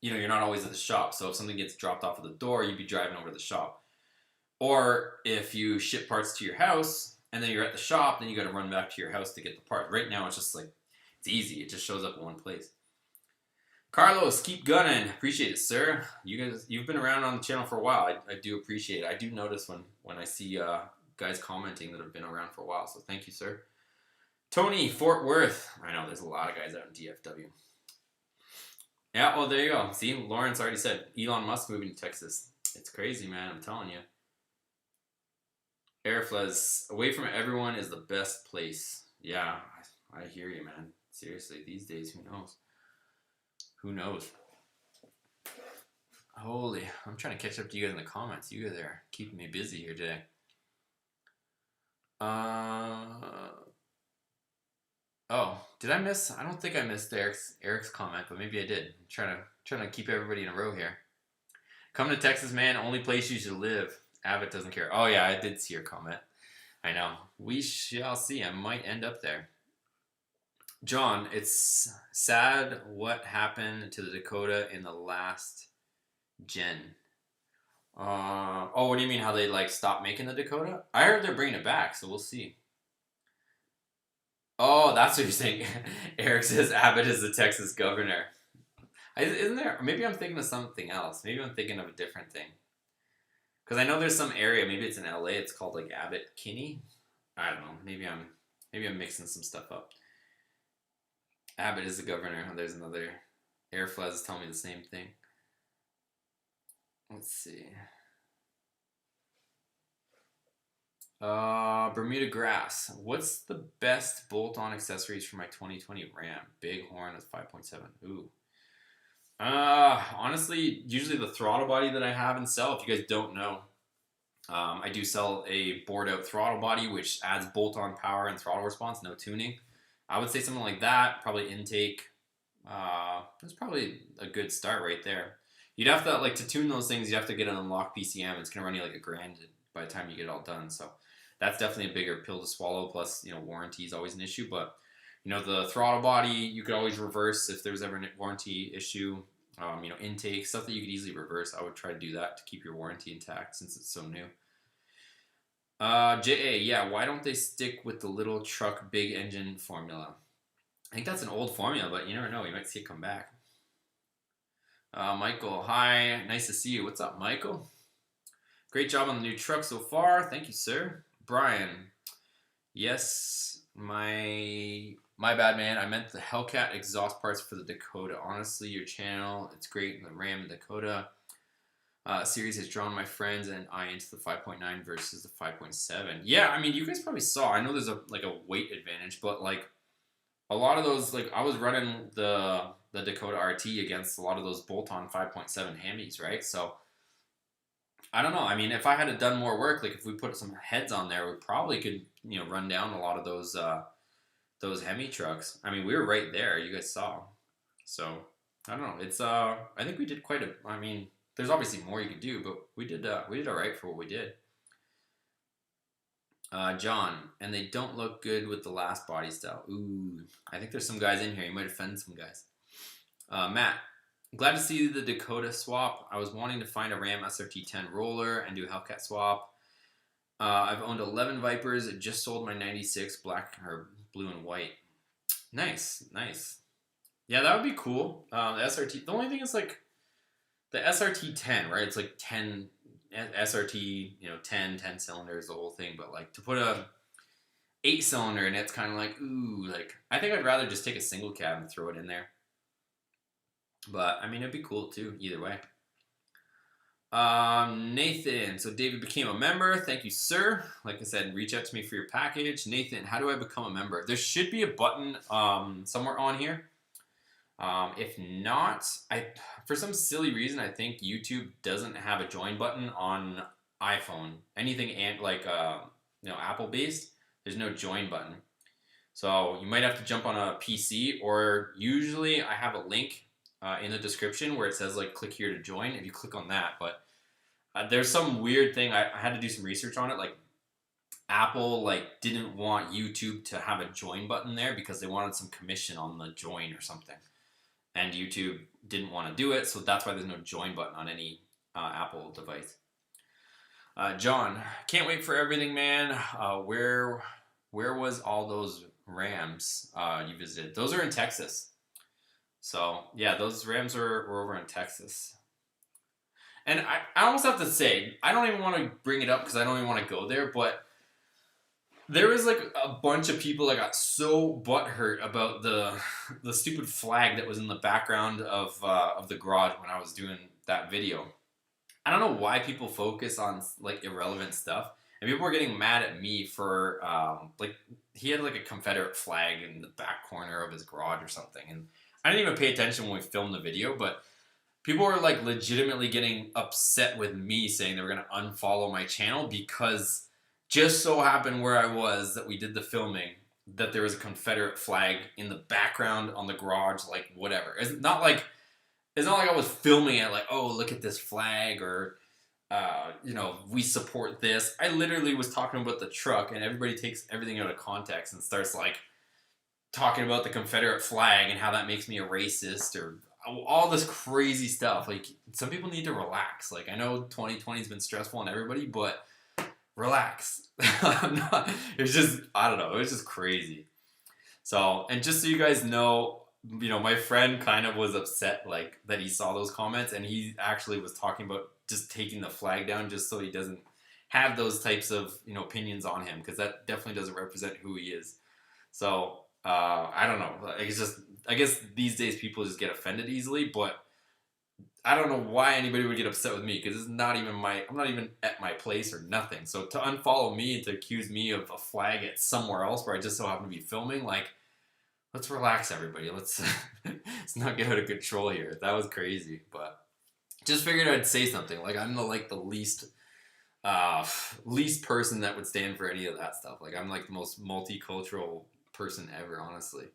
you're not always at the shop. So if something gets dropped off at the door, you'd be driving over to the shop. Or if you ship parts to your house and then you're at the shop, then you got to run back to your house to get the part. Right now, it's just like, it's easy. It just shows up in one place. Carlos, keep gunning. Appreciate it, sir. You've been around on the channel for a while. I do appreciate it. I do notice when I see guys commenting that have been around for a while. So thank you, sir. Tony, Fort Worth. I know there's a lot of guys out in DFW. Yeah, well, there you go. See, Lawrence already said Elon Musk moving to Texas. It's crazy, man. I'm telling you. Airflez, away from everyone is the best place. Yeah, I hear you, man. Seriously, these days, who knows? Who knows? Holy, I'm trying to catch up to you guys in the comments. You guys are keeping me busy here today. Uh, oh, did I miss? I don't think I missed Eric's comment, but maybe I did. I'm trying to keep everybody in a row here. Come to Texas, man. Only place you should live. Abbott doesn't care. Oh yeah, I did see your comment. I know. We shall see. I might end up there. John, it's sad what happened to the Dakota in the last gen. Oh, what do you mean? How they like stopped making the Dakota? I heard they're bringing it back, so we'll see. Oh, that's what you're saying. Eric says Abbott is the Texas governor. Isn't there? Maybe I'm thinking of something else. Maybe I'm thinking of a different thing. Because I know there's some area. Maybe it's in LA. It's called like Abbott Kinney. I don't know. Maybe I'm mixing some stuff up. Abbott is the governor. Oh, there's another. Airflaz is telling me the same thing. Let's see. Bermuda Grass. What's the best bolt-on accessories for my 2020 Ram? Big horn with 5.7. Ooh. Honestly, usually the throttle body that I have and sell, if you guys don't know, I do sell a bored-out throttle body, which adds bolt-on power and throttle response, no tuning. I would say something like that, probably intake. That's probably a good start right there. You'd have to, like, to tune those things, you have to get an unlocked PCM. It's going to run you like $1,000 by the time you get it all done. So that's definitely a bigger pill to swallow. Plus, warranty is always an issue. But, the throttle body, you could always reverse if there's ever a warranty issue. Intake, stuff that you could easily reverse. I would try to do that to keep your warranty intact since it's so new. JA, yeah, why don't they stick with the little truck, big engine formula? I think that's an old formula, but you never know. You might see it come back. Michael, hi. Nice to see you. What's up, Michael? Great job on the new truck so far. Thank you, sir. Brian, yes, my bad, man. I meant the Hellcat exhaust parts for the Dakota. Honestly, your channel, it's great. The Ram and Dakota series has drawn my friends and I into the 5.9 versus the 5.7. Yeah, I mean, you guys probably saw. I know there's a weight advantage, but like a lot of those, like I was running the Dakota RT against a lot of those bolt-on 5.7 Hemis, right? So I don't know. I mean, if I had done more work, like if we put some heads on there, we probably could, run down a lot of those Hemi trucks. I mean, we were right there. You guys saw. So I don't know. It's I think we did quite a. I mean, there's obviously more you could do, but we did all right for what we did. John, and they don't look good with the last body style. Ooh, I think there's some guys in here. You might offend some guys. Matt, glad to see the Dakota swap. I was wanting to find a Ram SRT10 roller and do a Hellcat swap. I've owned 11 Vipers. Just sold my 96 black or blue and white. Nice. Yeah, that would be cool. The SRT. The only thing is like the SRT10, right? It's like 10 SRT, 10 cylinders, the whole thing. But like to put a 8-cylinder in it's kind of like, ooh, like I think I'd rather just take a single cab and throw it in there. But I mean, it'd be cool too, either way. Nathan, so David became a member. Thank you, sir. Like I said, reach out to me for your package. Nathan, how do I become a member? There should be a button somewhere on here. If not, for some silly reason, I think YouTube doesn't have a join button on iPhone. Anything like Apple based, there's no join button. So you might have to jump on a PC, or usually I have a link in the description where it says like click here to join. If you click on that, but there's some weird thing. I had to do some research on it. Like Apple like didn't want YouTube to have a join button there because they wanted some commission on the join or something. And YouTube didn't want to do it, so that's why there's no join button on any Apple device. John, can't wait for everything, man. Where was all those Rams you visited? Those are in Texas. So, yeah, those Rams were over in Texas. And I almost have to say, I don't even want to bring it up because I don't even want to go there, but there was like a bunch of people that got so butthurt about the stupid flag that was in the background of the garage when I was doing that video. I don't know why people focus on like irrelevant stuff, and people were getting mad at me for like he had like a Confederate flag in the back corner of his garage or something, and I didn't even pay attention when we filmed the video, but people were like legitimately getting upset with me saying they were gonna unfollow my channel because Just so happened where I was that we did the filming that there was a Confederate flag in the background on the garage, like whatever. It's not like I was filming it like, oh, look at this flag, or we support this. I literally was talking about the truck, and everybody takes everything out of context and starts like talking about the Confederate flag and how that makes me a racist, or all this crazy stuff. Like, some people need to relax. Like, I know 2020 has been stressful on everybody, but relax. It's just, I don't know. It was just crazy. So, and just so you guys know, my friend kind of was upset, like, that he saw those comments, and he actually was talking about just taking the flag down just so he doesn't have those types of, opinions on him, because that definitely doesn't represent who he is. So, I don't know. It's just, I guess these days people just get offended easily, but I don't know why anybody would get upset with me, because it's not even I'm not even at my place or nothing. So to unfollow me and to accuse me of a flag at somewhere else where I just so happen to be filming, like, let's relax, everybody. Let's not get out of control here. That was crazy, but just figured I'd say something. Like, I'm the least person that would stand for any of that stuff. Like, I'm like the most multicultural person ever, honestly.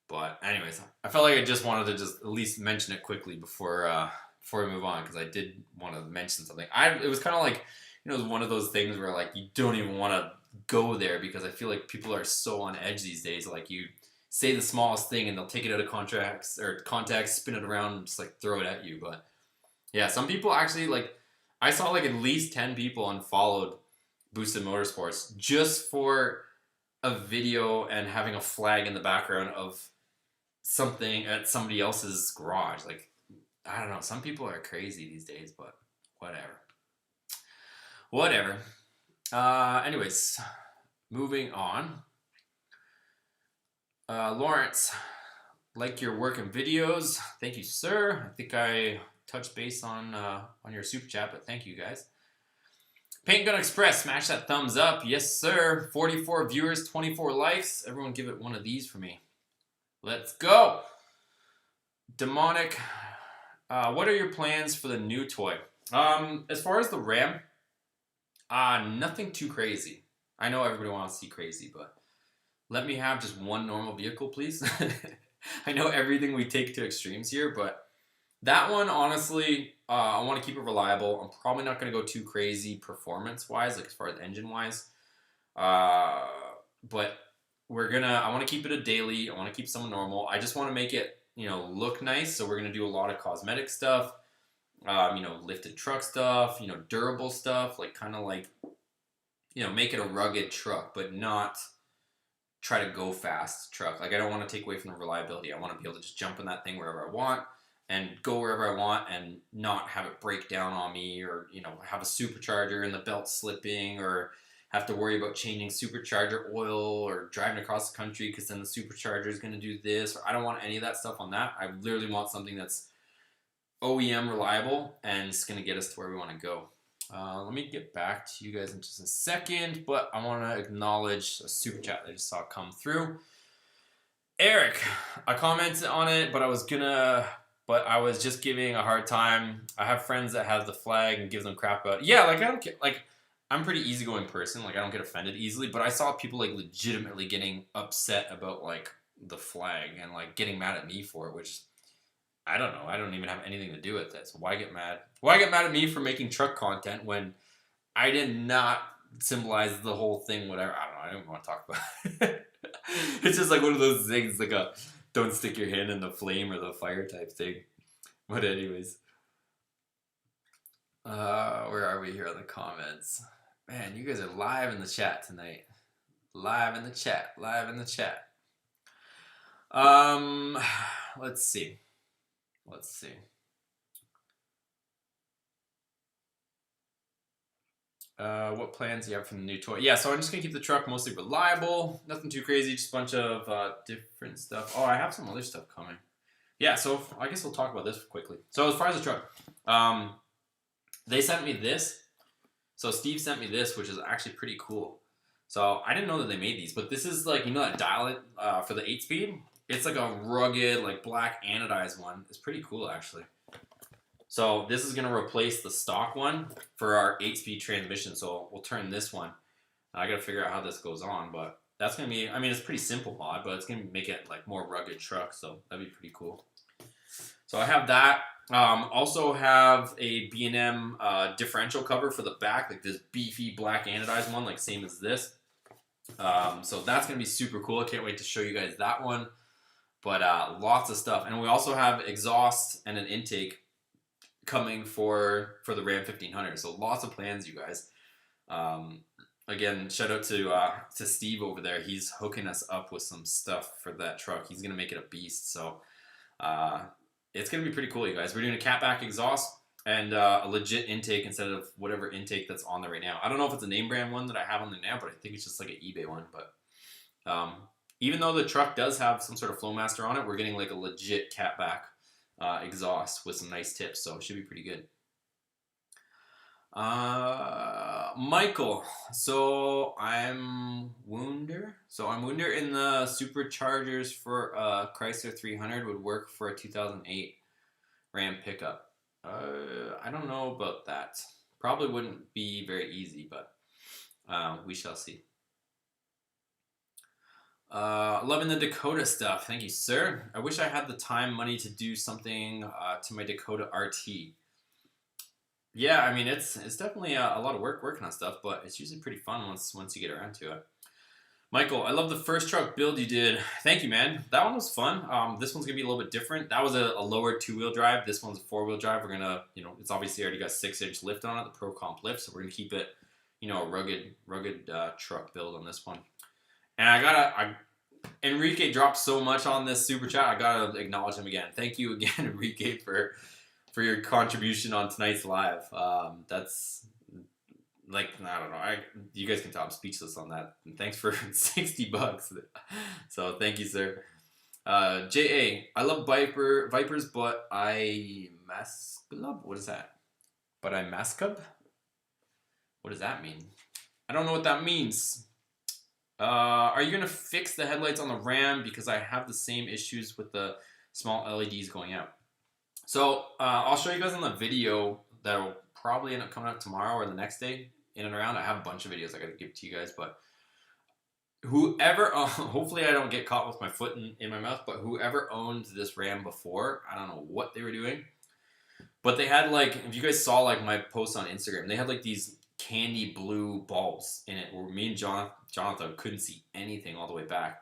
But anyways, I felt like I just wanted to just at least mention it quickly before we move on, because I did want to mention something. It was kind of like, it was one of those things where, like, you don't even want to go there, because I feel like people are so on edge these days. Like, you say the smallest thing and they'll take it out of context, spin it around, and just like throw it at you. But yeah, some people actually, like, I saw like at least 10 people unfollowed Boosted Motorsports just for a video and having a flag in the background of something at somebody else's garage. Like, I don't know, some people are crazy these days, but whatever. Anyways, moving on. Lawrence, like your work and videos. Thank you, sir. I think I touched base on your super chat, but thank you, guys. Paint Gun Express, smash that thumbs up. Yes, sir. 44 viewers, 24 likes. Everyone give it one of these for me. Let's go. Demonic, what are your plans for the new toy? As far as the Ram, nothing too crazy. I know everybody wants to see crazy, but let me have just one normal vehicle, please. I know everything we take to extremes here, but that one, honestly, I want to keep it reliable. I'm probably not going to go too crazy performance-wise, like as far as engine-wise. But I want to keep it a daily. I want to keep someone normal. I just want to make it, look nice. So we're going to do a lot of cosmetic stuff, lifted truck stuff, durable stuff, like kind of like, make it a rugged truck, but not try to go fast truck. Like, I don't want to take away from the reliability. I want to be able to just jump in that thing wherever I want and go wherever I want and not have it break down on me, or, have a supercharger and the belt slipping, or have to worry about changing supercharger oil or driving across the country because then the supercharger is going to do this. Or I don't want any of that stuff on that. I literally want something that's OEM reliable and it's going to get us to where we want to go. Let me get back to you guys in just a second, but I want to acknowledge a super chat that I just saw come through. Eric, I commented on it, but I was just giving a hard time. I have friends that have the flag and give them crap about it. Yeah, like, I don't get, like, I'm a pretty easygoing person. Like, I don't get offended easily, but I saw people like legitimately getting upset about like the flag and like getting mad at me for it, which I don't know. I don't even have anything to do with this. Why get mad? Why get mad at me for making truck content when I did not symbolize the whole thing? Whatever. I don't know. I don't want to talk about it. It's just like one of those things, like a don't stick your hand in the flame or the fire type thing. But anyways, where are we here on the comments? Man, you guys are live in the chat tonight. Live in the chat. Live in the chat. Let's see. Let's see. What plans do you have for the new toy? Yeah, so I'm just going to keep the truck mostly reliable. Nothing too crazy, just a bunch of different stuff. Oh, I have some other stuff coming. Yeah, so I guess we'll talk about this quickly. So as far as the truck, they sent me this. So Steve sent me this, which is actually pretty cool. So I didn't know that they made these, but this is like, that dial-it for the 8-speed? It's like a rugged, like black anodized one. It's pretty cool, actually. So this is going to replace the stock one for our 8-speed transmission. So we'll turn this one. I gotta figure out how this goes on, but that's gonna be, I mean, it's a pretty simple mod, but it's gonna make it like more rugged truck, so that'd be pretty cool. So I have that. Also have a B&M differential cover for the back, like this beefy black anodized one, like same as this. So that's gonna be super cool. I can't wait to show you guys that one. But lots of stuff, and we also have exhaust and an intake coming for the Ram 1500. So lots of plans, you guys. Again, shout out to Steve over there. He's hooking us up with some stuff for that truck. He's gonna make it a beast. So it's gonna be pretty cool, you guys. We're doing a catback exhaust and a legit intake instead of whatever intake that's on there right now. I don't know if it's a name brand one that I have on there now, but I think it's just like an eBay one. But even though the truck does have some sort of Flowmaster on it, we're getting like a legit catback exhaust with some nice tips, so it should be pretty good. Michael, so I'm Wounder. So I'm Wounder in the superchargers for Chrysler 300 would work for a 2008 Ram pickup. I don't know about that. Probably wouldn't be very easy, but we shall see. Loving the Dakota stuff. Thank you, sir. I wish I had the time, money to do something to my Dakota RT. Yeah, I mean, it's definitely a lot of work working on stuff, but it's usually pretty fun once you get around to it. Michael, I love the first truck build you did. Thank you, man. That one was fun. This one's going to be a little bit different. That was a lower two-wheel drive. This one's a four-wheel drive. We're going to, it's obviously already got 6-inch lift on it, the Pro Comp lift, so we're going to keep it, a rugged truck build on this one. And Enrique dropped so much on this super chat. I gotta acknowledge him again. Thank you again, Enrique, for your contribution on tonight's live. That's like, I don't know. You guys can tell I'm speechless on that. And thanks for $60. So thank you, sir. J.A. I love Vipers, but I mascub. What is that? But I mascub? What does that mean? I don't know what that means. Are you going to fix the headlights on the Ram? Because I have the same issues with the small LEDs going out. So I'll show you guys on the video that will probably end up coming out tomorrow or the next day, in and around. I have a bunch of videos I got to give to you guys, but whoever, hopefully I don't get caught with my foot in my mouth, but whoever owned this Ram before, I don't know what they were doing, but they had like, if you guys saw like my posts on Instagram, they had like these candy blue bulbs in it where me and Jonathan couldn't see anything all the way back.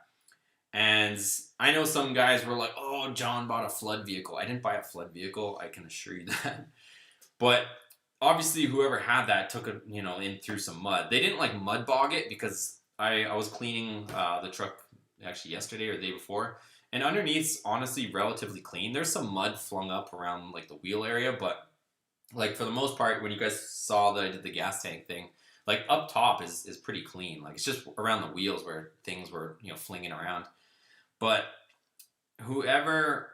And I know some guys were like, oh, John bought a flood vehicle. I didn't buy a flood vehicle, I can assure you that. But obviously whoever had that took it, in through some mud. They didn't like mud bog it because I was cleaning the truck actually yesterday or the day before. And underneath's honestly relatively clean. There's some mud flung up around like the wheel area, but like for the most part, when you guys saw that I did the gas tank thing, like up top is pretty clean. Like it's just around the wheels where things were, flinging around. But whoever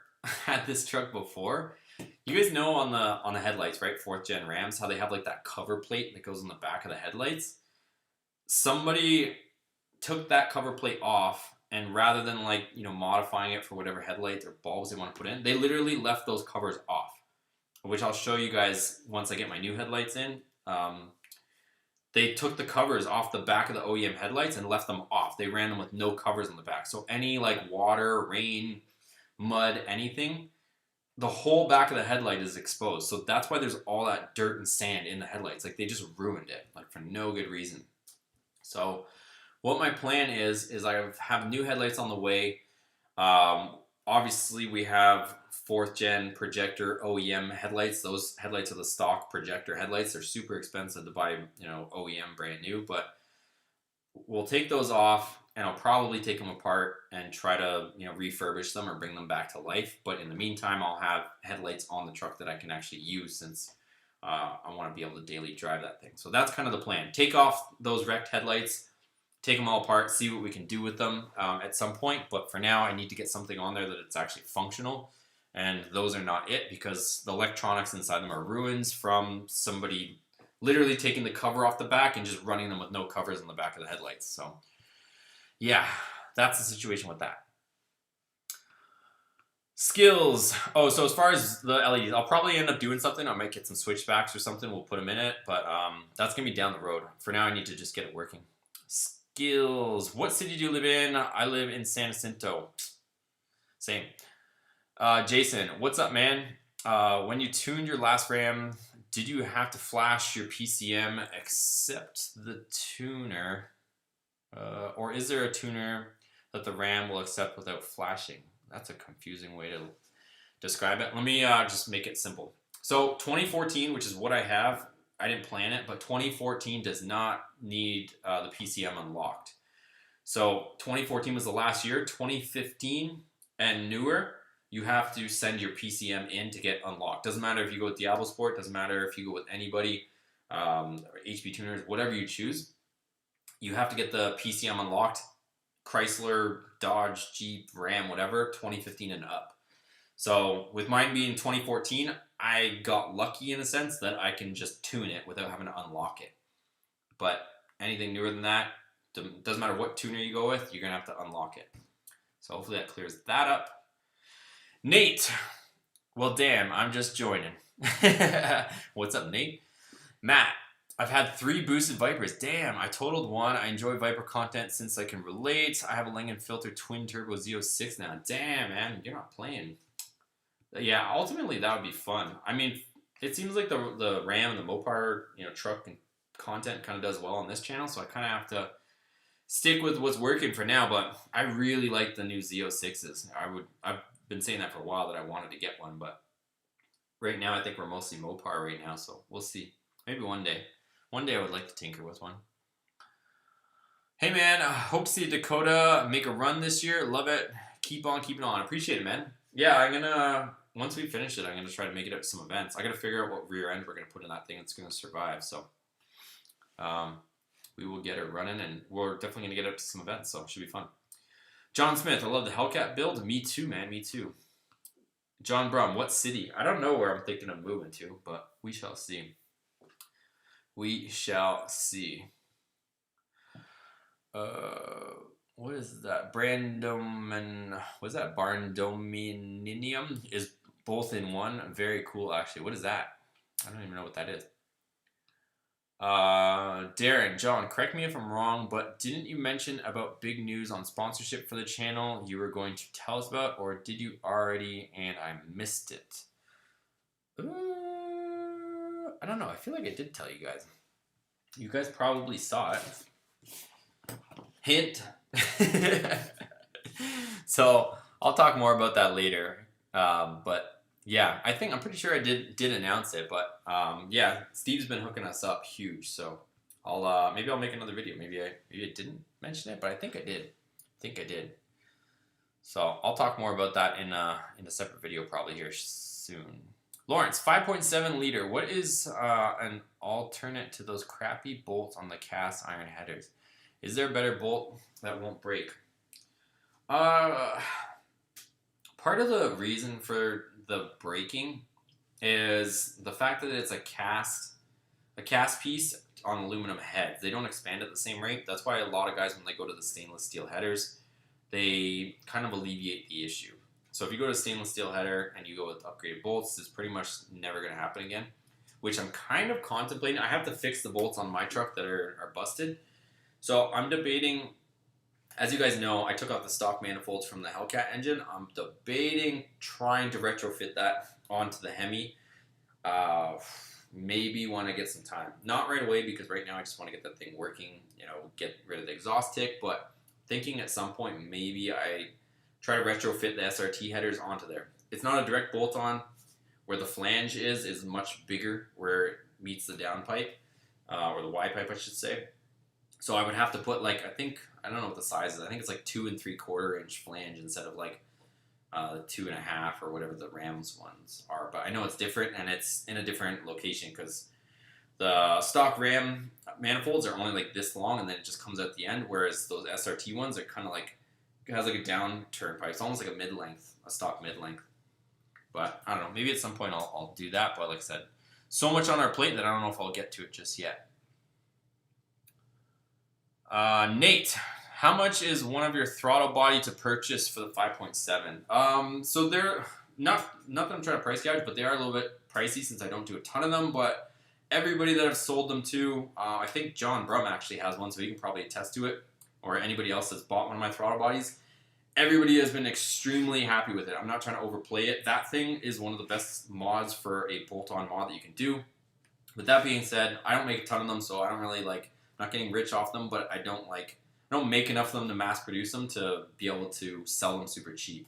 had this truck before, you guys know on the headlights, right? 4th gen Rams, how they have like that cover plate that goes on the back of the headlights. Somebody took that cover plate off, and rather than like, modifying it for whatever headlights or bulbs they want to put in, they literally left those covers off, which I'll show you guys once I get my new headlights in. They took the covers off the back of the OEM headlights and left them off. They ran them with no covers on the back. So any like water, rain, mud, anything, the whole back of the headlight is exposed. So that's why there's all that dirt and sand in the headlights. Like they just ruined it, like for no good reason. So what my plan is I have new headlights on the way. Obviously we have 4th gen projector OEM headlights. Those headlights are the stock projector headlights. They're super expensive to buy, OEM brand new, but we'll take those off and I'll probably take them apart and try to, refurbish them or bring them back to life. But in the meantime, I'll have headlights on the truck that I can actually use since I want to be able to daily drive that thing. So that's kind of the plan. Take off those wrecked headlights, take them all apart, see what we can do with them at some point. But for now, I need to get something on there that it's actually functional. And those are not it because the electronics inside them are ruins from somebody literally taking the cover off the back and just running them with no covers on the back of the headlights. So yeah, that's the situation with that. Skills. Oh, so as far as the LEDs, I'll probably end up doing something. I might get some switchbacks or something. We'll put them in it, but that's going to be down the road. For now, I need to just get it working. Skills. What city do you live in? I live in San Jacinto. Same. Jason, what's up, man? When you tuned your last RAM, did you have to flash your PCM except the tuner? Or is there a tuner that the RAM will accept without flashing? That's a confusing way to describe it. Let me just make it simple. So 2014, which is what I have, I didn't plan it, but 2014 does not need the PCM unlocked. So 2014 was the last year. 2015 and newer, you have to send your PCM in to get unlocked. Doesn't matter if you go with Diablo Sport, doesn't matter if you go with anybody, HP tuners, whatever you choose. You have to get the PCM unlocked. Chrysler, Dodge, Jeep, Ram, whatever, 2015 and up. So with mine being 2014, I got lucky in a sense that I can just tune it without having to unlock it. But anything newer than that, doesn't matter what tuner you go with, you're going to have to unlock it. So hopefully that clears that up. Nate. Well, damn, I'm just joining. What's up, Nate? Matt. I've had 3 boosted Vipers. Damn, I totaled 1. I enjoy Viper content since I can relate. I have a Langen Filter Twin Turbo Z06 now. Damn, man, you're not playing. Yeah, ultimately that would be fun. I mean, it seems like the Ram and the Mopar, truck and content kind of does well on this channel, so I kind of have to stick with what's working for now. But I really like the new Z06s. I've been saying that for a while that I wanted to get one, but right now I think we're mostly Mopar right now, so we'll see. Maybe one day. One day I would like to tinker with one. Hey man, I hope to see Dakota make a run this year. Love it. Keep on keeping on. Appreciate it, man. Yeah, once we finish it, I'm gonna try to make it up to some events. I gotta figure out what rear end we're gonna put in that thing that's gonna survive. So we will get it running, and we're definitely gonna get it up to some events, so it should be fun. John Smith, I love the Hellcat build. Me too, man, me too. John Brum, what city? I don't know where I'm thinking of moving to, but we shall see. We shall see. What is that? What's that? Barndominium is both in one. Very cool, actually. What is that? I don't even know what that is. Darren, John, correct me if I'm wrong, but didn't you mention about big news on sponsorship for the channel you were going to tell us about, or did you already and I missed it? I don't know. I feel like I did tell you guys. You guys probably saw it. Hint. So I'll talk more about that later. But yeah, I'm pretty sure I did announce it. But yeah, Steve's been hooking us up huge. So maybe I'll make another video. Maybe I didn't mention it, but I think I did. So I'll talk more about that in a separate video probably here soon. Lawrence, 5.7 liter. What is an alternate to those crappy bolts on the cast iron headers? Is there a better bolt that won't break? Part of the reason for the breaking is the fact that it's a cast piece on aluminum heads. They don't expand at the same rate. That's why a lot of guys, when they go to the stainless steel headers, they kind of alleviate the issue. So if you go to stainless steel header and you go with upgraded bolts, it's pretty much never going to happen again, which I'm kind of contemplating. I have to fix the bolts on my truck that are busted. So I'm debating, as you guys know, I took out the stock manifolds from the Hellcat engine. I'm debating trying to retrofit that onto the Hemi. Maybe when I get some time. Not right away, because right now I just want to get that thing working, get rid of the exhaust tick, but thinking at some point maybe I try to retrofit the SRT headers onto there. It's not a direct bolt-on. Where the flange is much bigger where it meets the downpipe, or the Y pipe, I should say. So I would have to put I don't know what the size is. I think it's 2 3/4 inch flange instead of 2.5 or whatever the Rams ones are. But I know it's different, and it's in a different location because the stock Ram manifolds are only this long, and then it just comes out the end. Whereas those SRT ones are kind of it has a downturn pipe. It's almost like a stock mid-length. But I don't know. Maybe at some point I'll do that. But like I said, so much on our plate that I don't know if I'll get to it just yet. Nate, how much is one of your throttle body to purchase for the 5.7? So they're not that I'm trying to price gouge, but they are a little bit pricey since I don't do a ton of them. But everybody that I've sold them to, I think John Brum actually has one, so he can probably attest to it, or anybody else that's bought one of my throttle bodies. Everybody has been extremely happy with it. I'm not trying to overplay it. That thing is one of the best mods for a bolt-on mod that you can do. With that being said, I don't make a ton of them, so I don't really like, not getting rich off them, but I don't make enough of them to mass produce them to be able to sell them super cheap.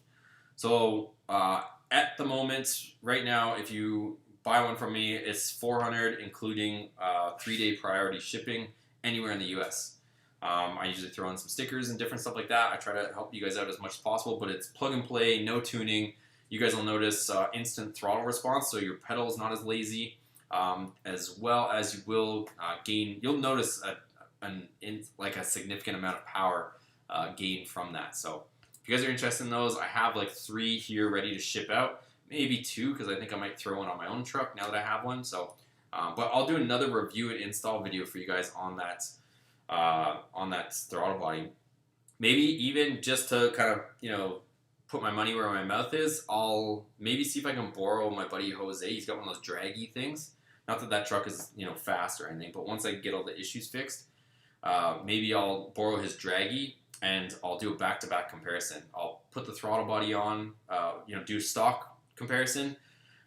So at the moment, right now, if you buy one from me, it's $400, including 3-day priority shipping anywhere in the US. I usually throw in some stickers and different stuff like that. I try to help you guys out as much as possible, but it's plug and play, no tuning. You guys will notice instant throttle response, so your pedal is not as lazy, as well as you will gain. You'll notice a significant amount of power gain from that. So if you guys are interested in those, I have like 3 here ready to ship out. Maybe 2, because I think I might throw one on my own truck now that I have one. So, but I'll do another review and install video for you guys on that throttle body. Maybe even just to kind of, put my money where my mouth is, I'll maybe see if I can borrow my buddy Jose. He's got one of those draggy things. Not that truck is, fast or anything, but once I get all the issues fixed, maybe I'll borrow his draggy and I'll do a back-to-back comparison. I'll put the throttle body on, do stock comparison.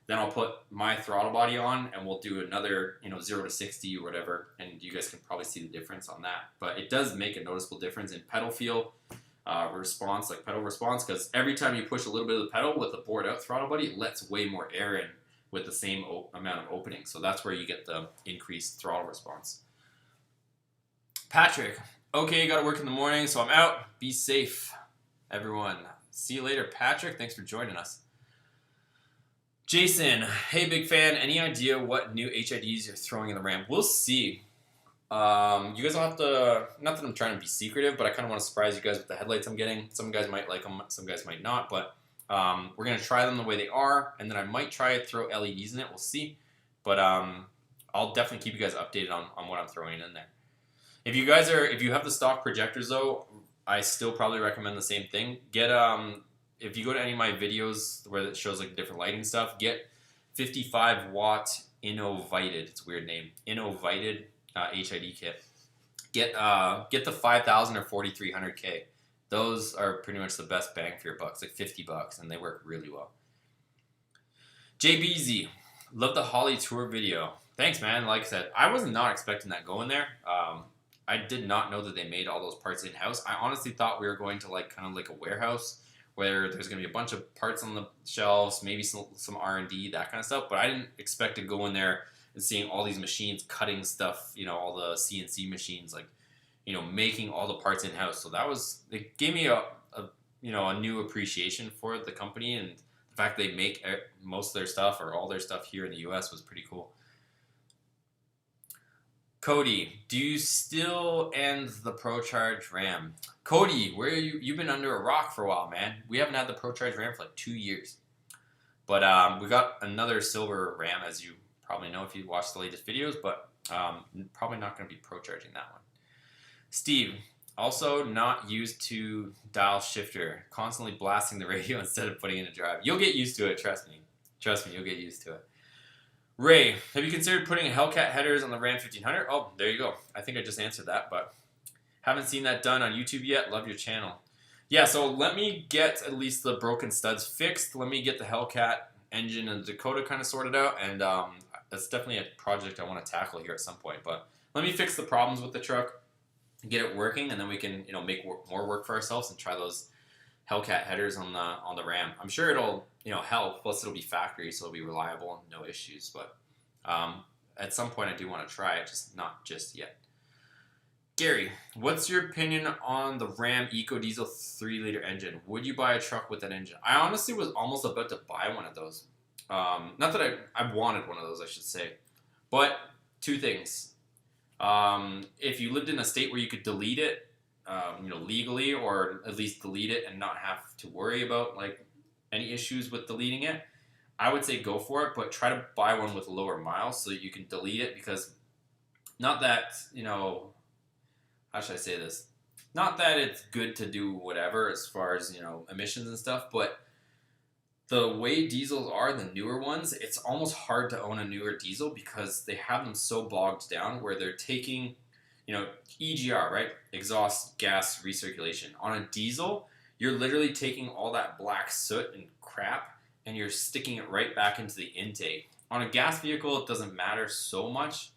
Then I'll put my throttle body on and we'll do another, 0 to 60 or whatever. And you guys can probably see the difference on that. But it does make a noticeable difference in pedal feel, response, like pedal response. Because every time you push a little bit of the pedal with the bored out throttle body, it lets way more air in with the same amount of opening. So that's where you get the increased throttle response. Patrick, okay, got to work in the morning, so I'm out. Be safe, everyone. See you later, Patrick. Thanks for joining us. Jason, hey, big fan. Any idea what new HIDs you're throwing in the Ram? We'll see. You guys will have to, not that I'm trying to be secretive, but I kind of want to surprise you guys with the headlights I'm getting. Some guys might like them, some guys might not, but we're going to try them the way they are, and then I might try to throw LEDs in it. We'll see. But I'll definitely keep you guys updated on what I'm throwing in there. If you have the stock projectors though, I still probably recommend the same thing. Get if you go to any of my videos where it shows like different lighting stuff, get 55 watt Innovited. It's a weird name. Innovited HID kit. Get the 5,000 or 4,300K. Those are pretty much the best bang for your bucks, like $50, and they work really well. JBZ, love the Holly tour video. Thanks, man. Like I said, I was not expecting that going there. I did not know that they made all those parts in-house. I honestly thought we were going to kind of like a warehouse where there's going to be a bunch of parts on the shelves, maybe some R&D, that kind of stuff. But I didn't expect to go in there and seeing all these machines cutting stuff, all the CNC machines, making all the parts in-house. So it gave me a new appreciation for the company, and the fact they make most of their stuff or all their stuff here in the US was pretty cool. Cody, do you still end the ProCharge Ram? Cody, where are you? You've been under a rock for a while, man. We haven't had the ProCharge Ram for like 2 years. But we got another silver Ram, as you probably know if you watched the latest videos, but probably not going to be ProCharging that one. Steve, also not used to dial shifter, constantly blasting the radio instead of putting it in drive. You'll get used to it, trust me. Trust me, you'll get used to it. Ray, have you considered putting Hellcat headers on the Ram 1500? Oh, there you go. I think I just answered that, but haven't seen that done on YouTube yet. Love your channel. Yeah, so let me get at least the broken studs fixed. Let me get the Hellcat engine and the Dakota kind of sorted out, and that's definitely a project I want to tackle here at some point. But let me fix the problems with the truck, get it working, and then we can make more work for ourselves and try those Hellcat headers on the Ram. I'm sure it'll help. Plus, it'll be factory, so it'll be reliable and no issues. But at some point, I do want to try it, just not just yet. Gary, what's your opinion on the Ram EcoDiesel 3-liter engine? Would you buy a truck with that engine? I honestly was almost about to buy one of those. Not that I wanted one of those, I should say. But 2 things. If you lived in a state where you could delete it, legally, or at least delete it and not have to worry about any issues with deleting it, I would say go for it, but try to buy one with lower miles so that you can delete it, because not that, how should I say this? Not that it's good to do whatever as far as, emissions and stuff, but The way diesels are, the newer ones, it's almost hard to own a newer diesel because they have them so bogged down where they're taking, EGR, right? Exhaust gas recirculation. On a diesel, you're literally taking all that black soot and crap and you're sticking it right back into the intake. On a gas vehicle, it doesn't matter so much,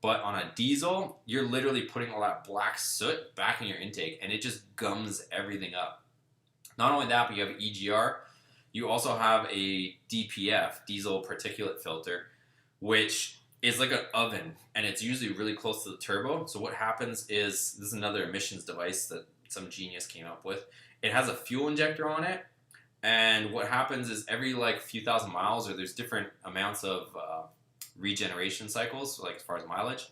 but on a diesel, you're literally putting all that black soot back in your intake and it just gums everything up. Not only that, but you have EGR. You also have a DPF, diesel particulate filter, which is like an oven, and it's usually really close to the turbo. So what happens is, this is another emissions device that some genius came up with. It has a fuel injector on it, and what happens is every like few thousand miles, or there's different amounts of regeneration cycles, like as far as mileage.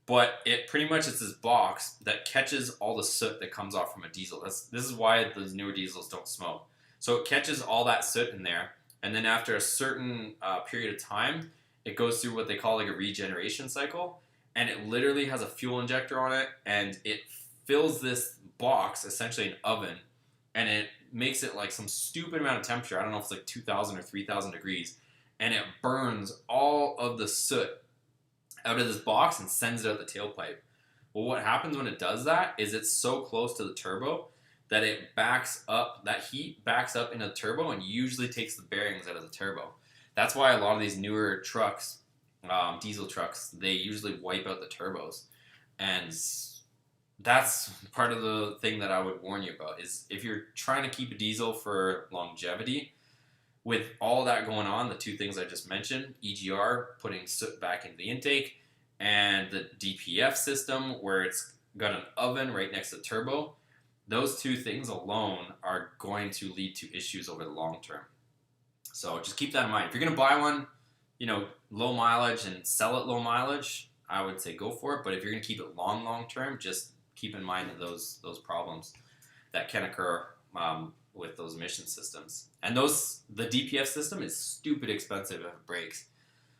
But it pretty much is this box that catches all the soot that comes off from a diesel. This is why those newer diesels don't smoke. So it catches all that soot in there, and then after a certain period of time, it goes through what they call like a regeneration cycle, and it literally has a fuel injector on it, and it fills this box, essentially an oven, and it makes it like some stupid amount of temperature. I don't know if it's like 2,000 or 3,000 degrees, and it burns all of the soot out of this box and sends it out the tailpipe. Well, what happens when it does that is it's so close to the turbo that it backs up, that heat backs up into the turbo and usually takes the bearings out of the turbo. That's why a lot of these newer trucks, diesel trucks, they usually wipe out the turbos. And that's part of the thing that I would warn you about, is if you're trying to keep a diesel for longevity, with all that going on, the two things I just mentioned, EGR, putting soot back into the intake, and the DPF system, where it's got an oven right next to the turbo, those two things alone are going to lead to issues over the long term. So just keep that in mind. If you're going to buy one, low mileage and sell it low mileage, I would say go for it. But if you're going to keep it long term, just keep in mind that those problems that can occur with those emission systems. And the DPF system is stupid expensive if it breaks.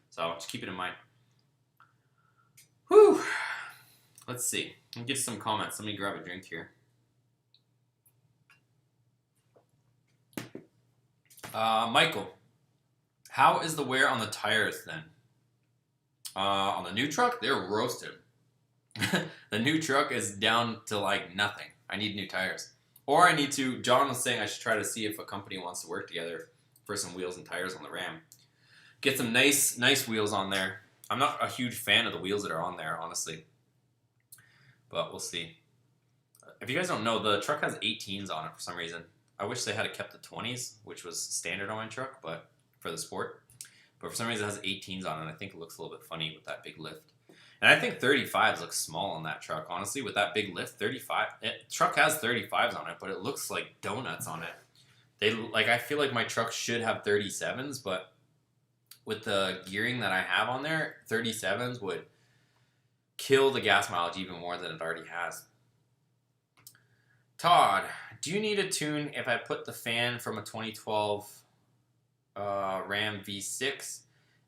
So just keep it in mind. Whew. Let's see. Let me get some comments. Let me grab a drink here. Michael, how is the wear on the tires then? On the new truck, they're roasted. The new truck is down to like nothing. I need new tires. Or I need to, John was saying I should try to see if a company wants to work together for some wheels and tires on the Ram. Get some nice wheels on there. I'm not a huge fan of the wheels that are on there, honestly. But we'll see. If you guys don't know, the truck has 18s on it for some reason. I wish they had kept the 20s, which was standard on my truck, but for the Sport. But for some reason it has 18s on it, and I think it looks a little bit funny with that big lift. And I think 35s look small on that truck, honestly, with that big lift. Truck has 35s on it, but it looks like donuts on it. I feel like my truck should have 37s, but with the gearing that I have on there, 37s would kill the gas mileage even more than it already has. Todd, do you need a tune if I put the fan from a 2012 Ram V6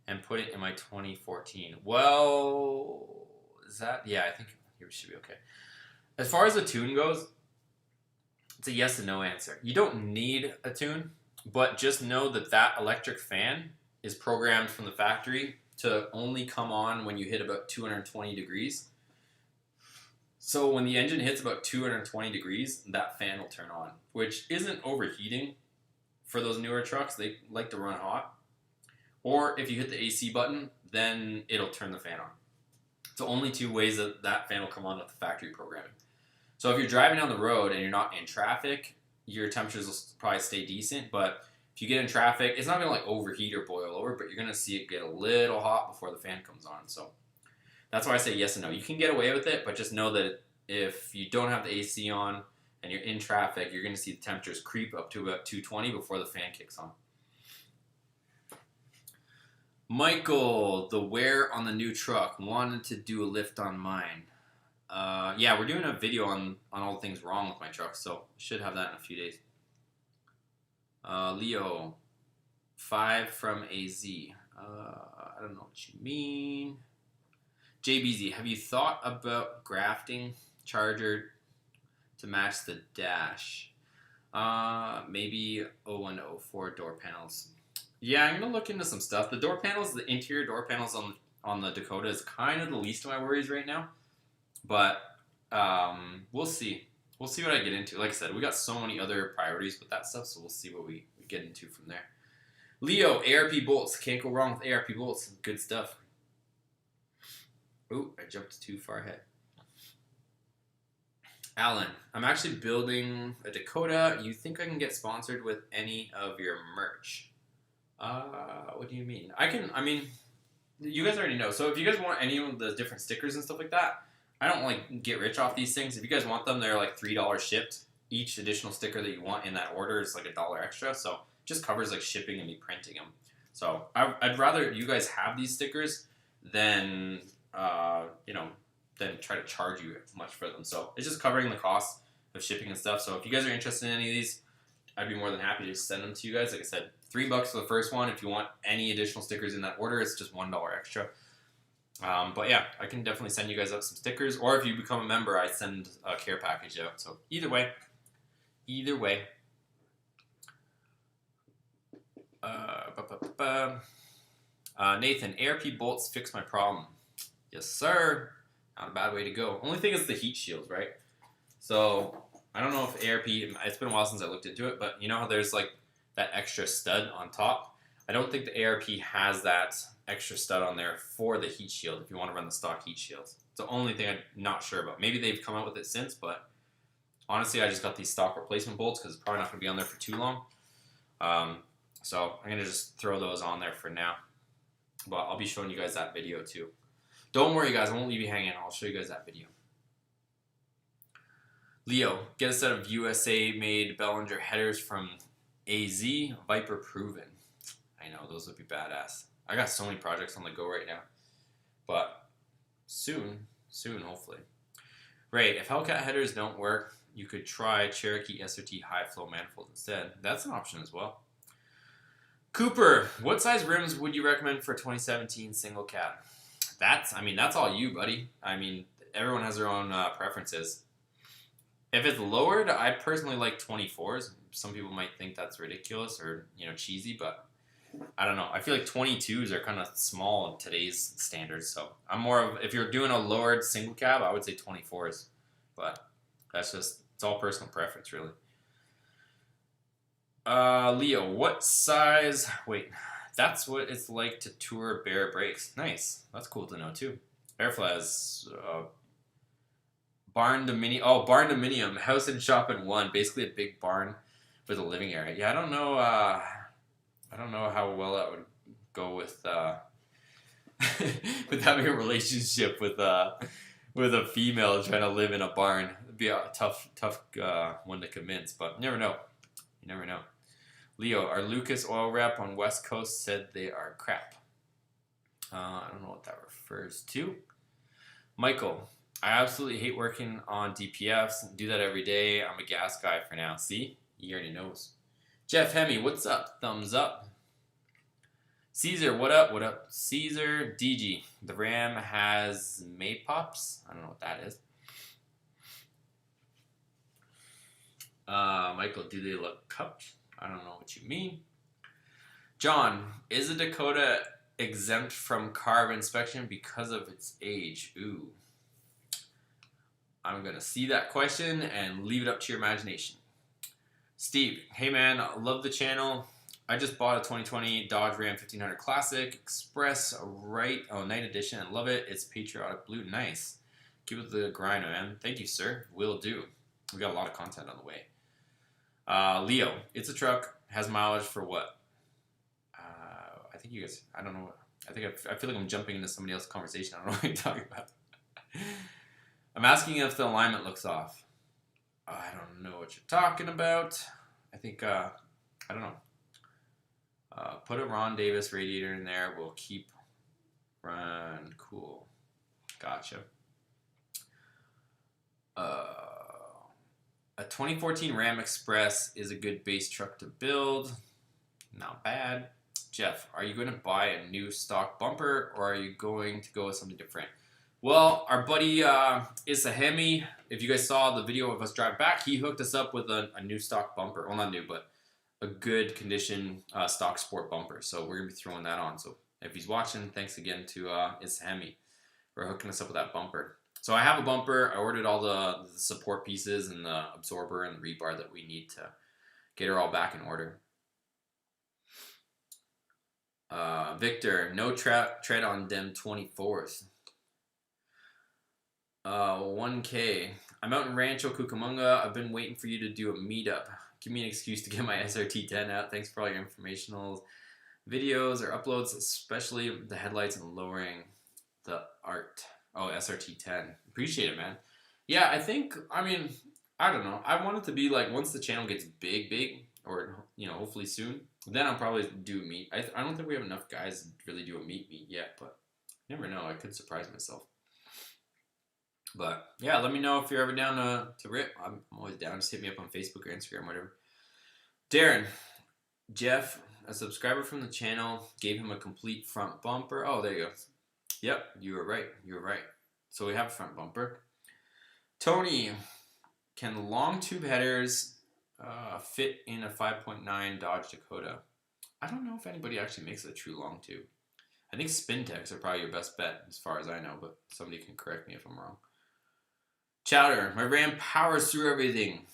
and put it in my 2014? Well, I think it should be okay. As far as the tune goes, it's a yes and no answer. You don't need a tune, but just know that electric fan is programmed from the factory to only come on when you hit about 220 degrees. So when the engine hits about 220 degrees, that fan will turn on, which isn't overheating for those newer trucks. They like to run hot. Or if you hit the AC button, then it'll turn the fan on. So only two ways that fan will come on with the factory programming. So if you're driving down the road and you're not in traffic, your temperatures will probably stay decent. But if you get in traffic, it's not going to like overheat or boil over, but you're going to see it get a little hot before the fan comes on. So that's why I say yes and no. You can get away with it, but just know that if you don't have the AC on and you're in traffic, you're going to see the temperatures creep up to about 220 before the fan kicks on. Michael, the wear on the new truck, wanted to do a lift on mine. Yeah, we're doing a video on all the things wrong with my truck, so should have that in a few days. Leo, 5 from AZ. I don't know what you mean. JBZ, have you thought about grafting charger to match the dash? Maybe 0104 door panels. Yeah, I'm gonna look into some stuff. The door panels, the interior door panels on the Dakota is kind of the least of my worries right now. But we'll see. We'll see what I get into. Like I said, we got so many other priorities with that stuff, so we'll see what we get into from there. Leo, ARP bolts. Can't go wrong with ARP bolts. Good stuff. Ooh, I jumped too far ahead. Alan, I'm actually building a Dakota. You think I can get sponsored with any of your merch? What do you mean? I mean, you guys already know. So if you guys want any of the different stickers and stuff like that, I don't like get rich off these things. If you guys want them, they're like $3 shipped. Each additional sticker that you want in that order is like $1 extra. So it just covers like shipping and me printing them. So I'd rather you guys have these stickers than than try to charge you much for them. So it's just covering the cost of shipping and stuff. So if you guys are interested in any of these, I'd be more than happy to send them to you guys. Like I said, $3 for the first one. If you want any additional stickers in that order, it's just $1 extra. But yeah, I can definitely send you guys out some stickers. Or if you become a member, I send a care package out. So either way. Nathan, ARP bolts fix my problem. Yes, sir. Not a bad way to go. Only thing is the heat shield, right? So I don't know if ARP. It's been a while since I looked into it, but you know how there's like that extra stud on top. I don't think the ARP has that extra stud on there for the heat shield if you want to run the stock heat shields. It's the only thing I'm not sure about. Maybe they've come out with it since, but honestly, I just got these stock replacement bolts because it's probably not going to be on there for too long. So I'm going to just throw those on there for now. But I'll be showing you guys that video too. Don't worry, guys. I won't leave you hanging. I'll show you guys that video. Leo, get a set of USA-made Bellinger headers from AZ, Viper proven. I know, those would be badass. I got so many projects on the go right now. But soon, hopefully. Right, if Hellcat headers don't work, you could try Cherokee SRT high flow manifold instead. That's an option as well. Cooper, what size rims would you recommend for 2017 single cab? That's all you, buddy. I mean, everyone has their own preferences. If it's lowered, I personally like 24s. Some people might think that's ridiculous or, cheesy, but I don't know. I feel like 22s are kind of small in today's standards. So I'm more of, if you're doing a lowered single cab, I would say 24s. But it's all personal preference, really. Leo, what size? Wait, that's what it's like to tour bare brakes. Nice. That's cool to know, too. Airflash, barn dominium, house and shop in one. Basically a big barn with a living area. Yeah, I don't know how well that would go with with having a relationship with a female trying to live in a barn. It'd be a tough one to convince, but you never know. You never know. Leo, our Lucas oil rep on West Coast said they are crap. I don't know what that refers to. Michael, I absolutely hate working on DPFs. Do that every day. I'm a gas guy for now. See? He already knows. Jeff Hemme, what's up? Thumbs up. Caesar, what up? What up? Caesar, DG. The Ram has Maypops. I don't know what that is. Michael, do they look cupped? I don't know what you mean. John, is a Dakota exempt from carb inspection because of its age? Ooh. I'm going to see that question and leave it up to your imagination. Steve, hey man, love the channel. I just bought a 2020 Dodge Ram 1500 Classic Express night edition. I love it. It's patriotic blue. Nice. Keep it the grind, man. Thank you, sir. Will do. We got a lot of content on the way. Leo, it's a truck. Has mileage for what? I think you guys, I don't know. I feel like I'm jumping into somebody else's conversation. I don't know what you're talking about. I'm asking if the alignment looks off. I don't know what you're talking about. I think, I don't know. Put a Ron Davis radiator in there. We'll keep run cool. Gotcha. A 2014 Ram Express is a good base truck to build. Not bad. Jeff, are you going to buy a new stock bumper or are you going to go with something different? Well, our buddy Isahemi, if you guys saw the video of us drive back, he hooked us up with a new stock bumper. Well, not new, but a good condition stock sport bumper. So we're gonna be throwing that on. So if he's watching, thanks again to Isahemi for hooking us up with that bumper. So I have a bumper. I ordered all the support pieces and the absorber and the rebar that we need to get her all back in order. Victor, no tread on dem 24th. 1K. I'm out in Rancho Cucamonga. I've been waiting for you to do a meetup. Give me an excuse to get my SRT10 out. Thanks for all your informational videos or uploads, especially the headlights and lowering the art. Oh, SRT10. Appreciate it, man. Yeah, I mean, I don't know. I want it to be like once the channel gets big, or, hopefully soon, then I'll probably do a meet. I don't think we have enough guys to really do a meet yet, but you never know. I could surprise myself. But yeah, let me know if you're ever down to rip. I'm always down. Just hit me up on Facebook or Instagram, whatever. Darren, Jeff, a subscriber from the channel, gave him a complete front bumper. Oh, there you go. Yep, you were right. So we have a front bumper. Tony, can long tube headers fit in a 5.9 Dodge Dakota? I don't know if anybody actually makes a true long tube. I think Spintex are probably your best bet as far as I know, but somebody can correct me if I'm wrong. Chowder, my Ram powers through everything.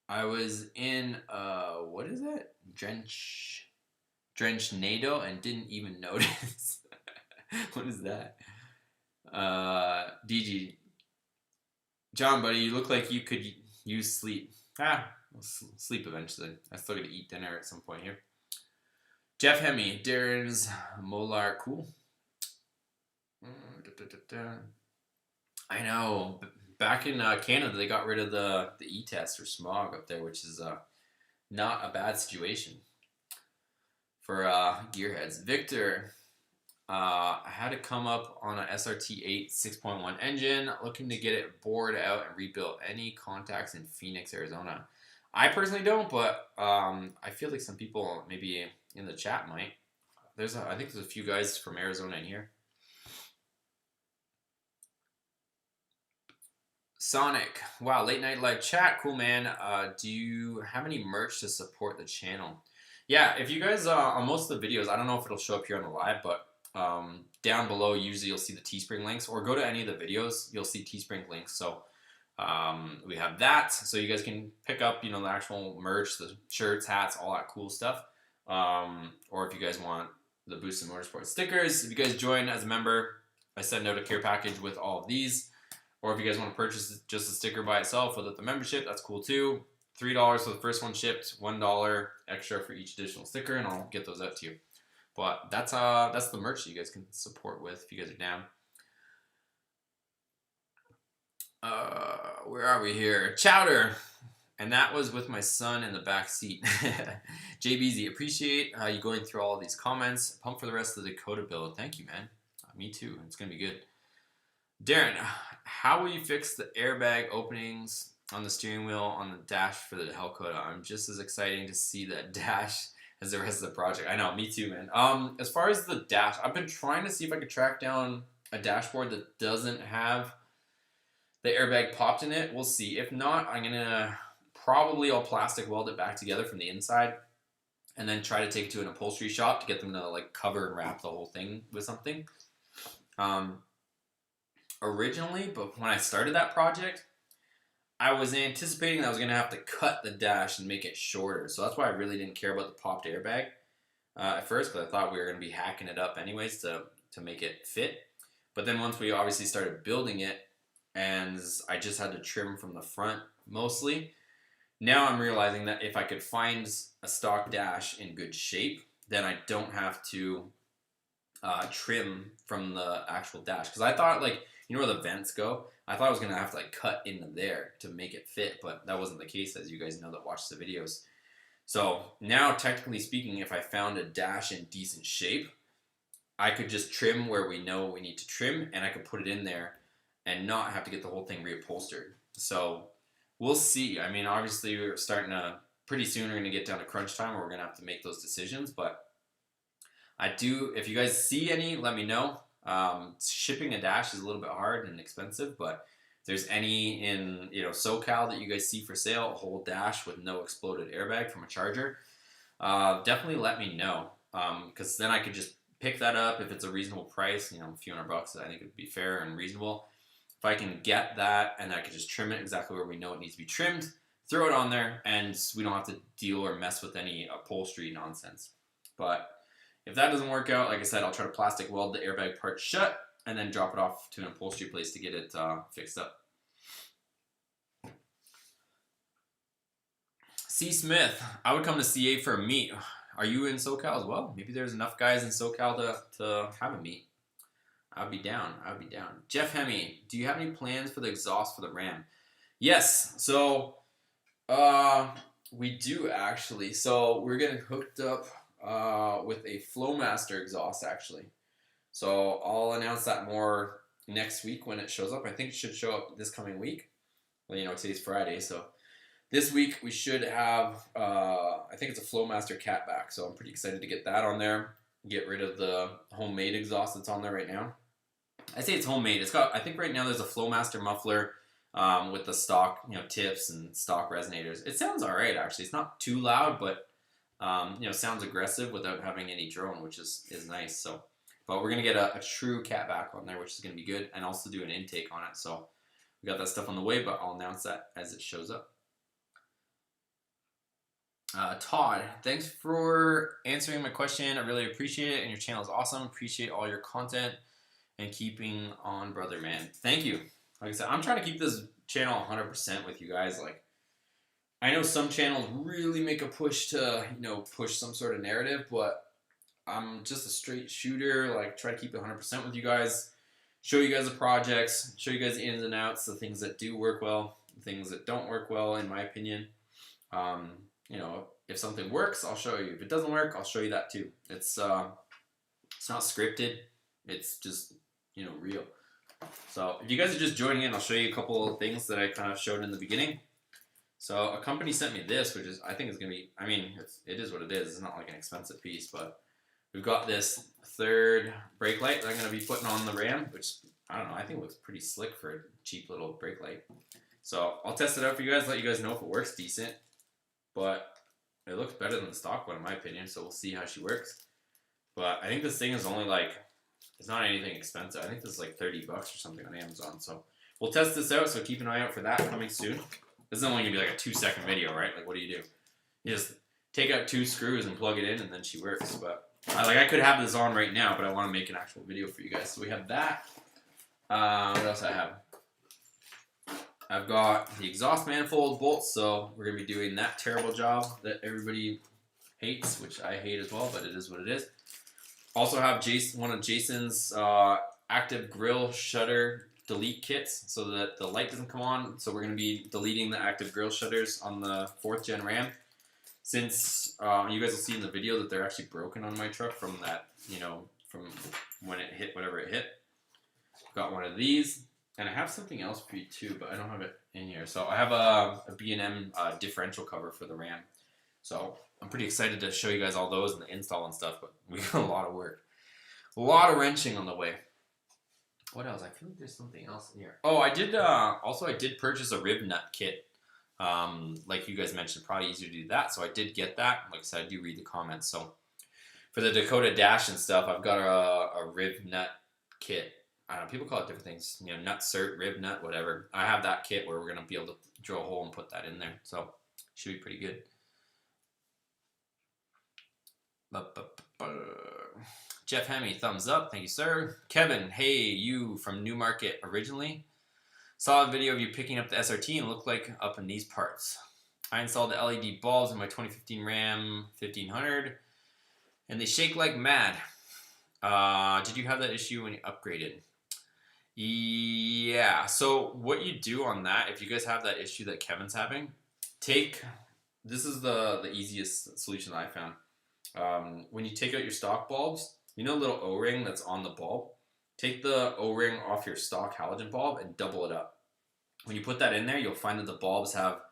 I was in, what is it? Drenchnado and didn't even notice. What is that? DG. John, buddy, you look like you could use sleep. We'll sleep eventually. I still gotta eat dinner at some point here. Jeff Hemi, Darren's Molar, cool. I know. Back in Canada, they got rid of the E-test or smog up there, which is not a bad situation for gearheads. Victor, I had to come up on an SRT8 6.1 engine, looking to get it bored out and rebuilt. Any contacts in Phoenix, Arizona? I personally don't, but I feel like some people maybe in the chat might. I think there's a few guys from Arizona in here. Sonic, wow, late night live chat, cool man. Do you have any merch to support the channel? Yeah, if you guys on most of the videos, I don't know if it'll show up here on the live, but down below usually you'll see the Teespring links, or go to any of the videos, you'll see Teespring links. So we have that, so you guys can pick up the actual merch, the shirts, hats, all that cool stuff. Or if you guys want the Boosted Motorsport stickers, if you guys join as a member, I send out a care package with all of these. Or if you guys want to purchase just a sticker by itself without the membership, that's cool too. $3 for the first one shipped, $1 extra for each additional sticker, and I'll get those out to you. But that's the merch that you guys can support with if you guys are down. Where are we here? Chowder. And that was with my son in the back seat. JBZ, appreciate you going through all of these comments. Pumped for the rest of the Dakota build. Thank you, man. Me too. It's going to be good. Darren, how will you fix the airbag openings on the steering wheel on the dash for the Hellcoda? I'm just as excited to see that dash as the rest of the project. I know, me too, man. As far as the dash, I've been trying to see if I could track down a dashboard that doesn't have the airbag popped in it. We'll see. If not, I'm gonna probably all plastic weld it back together from the inside, and then try to take it to an upholstery shop to get them to like cover and wrap the whole thing with something. Originally, but when I started that project, I was anticipating that I was going to have to cut the dash and make it shorter. So that's why I really didn't care about the popped airbag at first, because I thought we were going to be hacking it up anyways to make it fit. But then once we obviously started building it, and I just had to trim from the front mostly, now I'm realizing that if I could find a stock dash in good shape, then I don't have to trim from the actual dash. Because I thought, like, you know where the vents go? I thought I was going to have to like cut into there to make it fit, but that wasn't the case, as you guys know that watch the videos. So now, technically speaking, if I found a dash in decent shape, I could just trim where we know we need to trim, and I could put it in there and not have to get the whole thing reupholstered. So we'll see. I mean, obviously we're starting to, pretty soon we're going to get down to crunch time where we're going to have to make those decisions, but I do, if you guys see any, let me know. Shipping a dash is a little bit hard and expensive, but if there's any in SoCal that you guys see for sale, a whole dash with no exploded airbag from a Charger, definitely let me know, because then I could just pick that up if it's a reasonable price, a few $100. I think it would be fair and reasonable. If I can get that and I can just trim it exactly where we know it needs to be trimmed, throw it on there, and we don't have to deal or mess with any upholstery nonsense. But if that doesn't work out, like I said, I'll try to plastic weld the airbag part shut and then drop it off to an upholstery place to get it fixed up. C. Smith, I would come to CA for a meet. Are you in SoCal as well? Maybe there's enough guys in SoCal to have a meet. I'd be down. Jeff Hemme, do you have any plans for the exhaust for the Ram? Yes. So, we do actually. So we're getting hooked up with a Flowmaster exhaust actually. So I'll announce that more next week when it shows up. I think it should show up this coming week. Well, today's Friday, so this week we should have. I think it's a Flowmaster catback. So I'm pretty excited to get that on there. Get rid of the homemade exhaust that's on there right now. I say it's homemade. It's got. I think right now there's a Flowmaster muffler with the stock, tips and stock resonators. It sounds all right actually. It's not too loud, but sounds aggressive without having any drone, which is nice. So, but we're gonna get a true catback on there, which is gonna be good, and also do an intake on it. So we got that stuff on the way, but I'll announce that as it shows up. Todd, thanks for answering my question. I really appreciate it, and your channel is awesome. Appreciate all your content and keeping on, brother, man. Thank you. Like I said, I'm trying to keep this channel 100% with you guys. Like, I know some channels really make a push to, push some sort of narrative, but I'm just a straight shooter. Like, try to keep it 100% with you guys. Show you guys the projects, show you guys the ins and outs, the things that do work well, the things that don't work well, in my opinion. If something works, I'll show you. If it doesn't work, I'll show you that too. It's not scripted. It's just, real. So if you guys are just joining in, I'll show you a couple of things that I kind of showed in the beginning. So a company sent me this, which is, I think is going to be, it is what it is. It's not like an expensive piece, but we've got this third brake light that I'm going to be putting on the Ram, which, I don't know, I think looks pretty slick for a cheap little brake light. So I'll test it out for you guys, let you guys know if it works decent. But it looks better than the stock one, in my opinion, so we'll see how she works. But I think this thing is only it's not anything expensive. I think this is like $30 or something on Amazon. So we'll test this out, so keep an eye out for that coming soon. This is only going to be like a 2-second video, right? Like, what do? You just take out 2 screws and plug it in, and then she works. But I could have this on right now, but I want to make an actual video for you guys. So we have that. What else I have? I've got the exhaust manifold bolts, so we're going to be doing that terrible job that everybody hates, which I hate as well, but it is what it is. Also have one of Jason's active grill shutter delete kits so that the light doesn't come on. So we're going to be deleting the active grill shutters on the 4th gen Ram. Since you guys will see in the video that they're actually broken on my truck from that, from when it hit whatever it hit. Got one of these. And I have something else for you too, but I don't have it in here. So I have a B&M differential cover for the Ram. So I'm pretty excited to show you guys all those and the install and stuff, but we got a lot of work. A lot of wrenching on the way. What else? I feel like there's something else in here. Oh, I did purchase a rib nut kit. Like you guys mentioned, probably easier to do that. So I did get that. Like I said, I do read the comments. So for the Dakota Dash and stuff, I've got a rib nut kit. I don't know, people call it different things, nut cert, rib nut, whatever. I have that kit where we're going to be able to drill a hole and put that in there. So, should be pretty good. Jeff Hemme, thumbs up. Thank you, sir. Kevin, hey, you from Newmarket originally. Saw a video of you picking up the SRT and looked like up in these parts. I installed the LED bulbs in my 2015 Ram 1500, and they shake like mad. Did you have that issue when you upgraded? Yeah, so what you do on that, if you guys have that issue that Kevin's having, this is the easiest solution that I found. When you take out your stock bulbs, the little O-ring that's on the bulb, take the O-ring off your stock halogen bulb and double it up. When you put that in there, you'll find that the bulbs have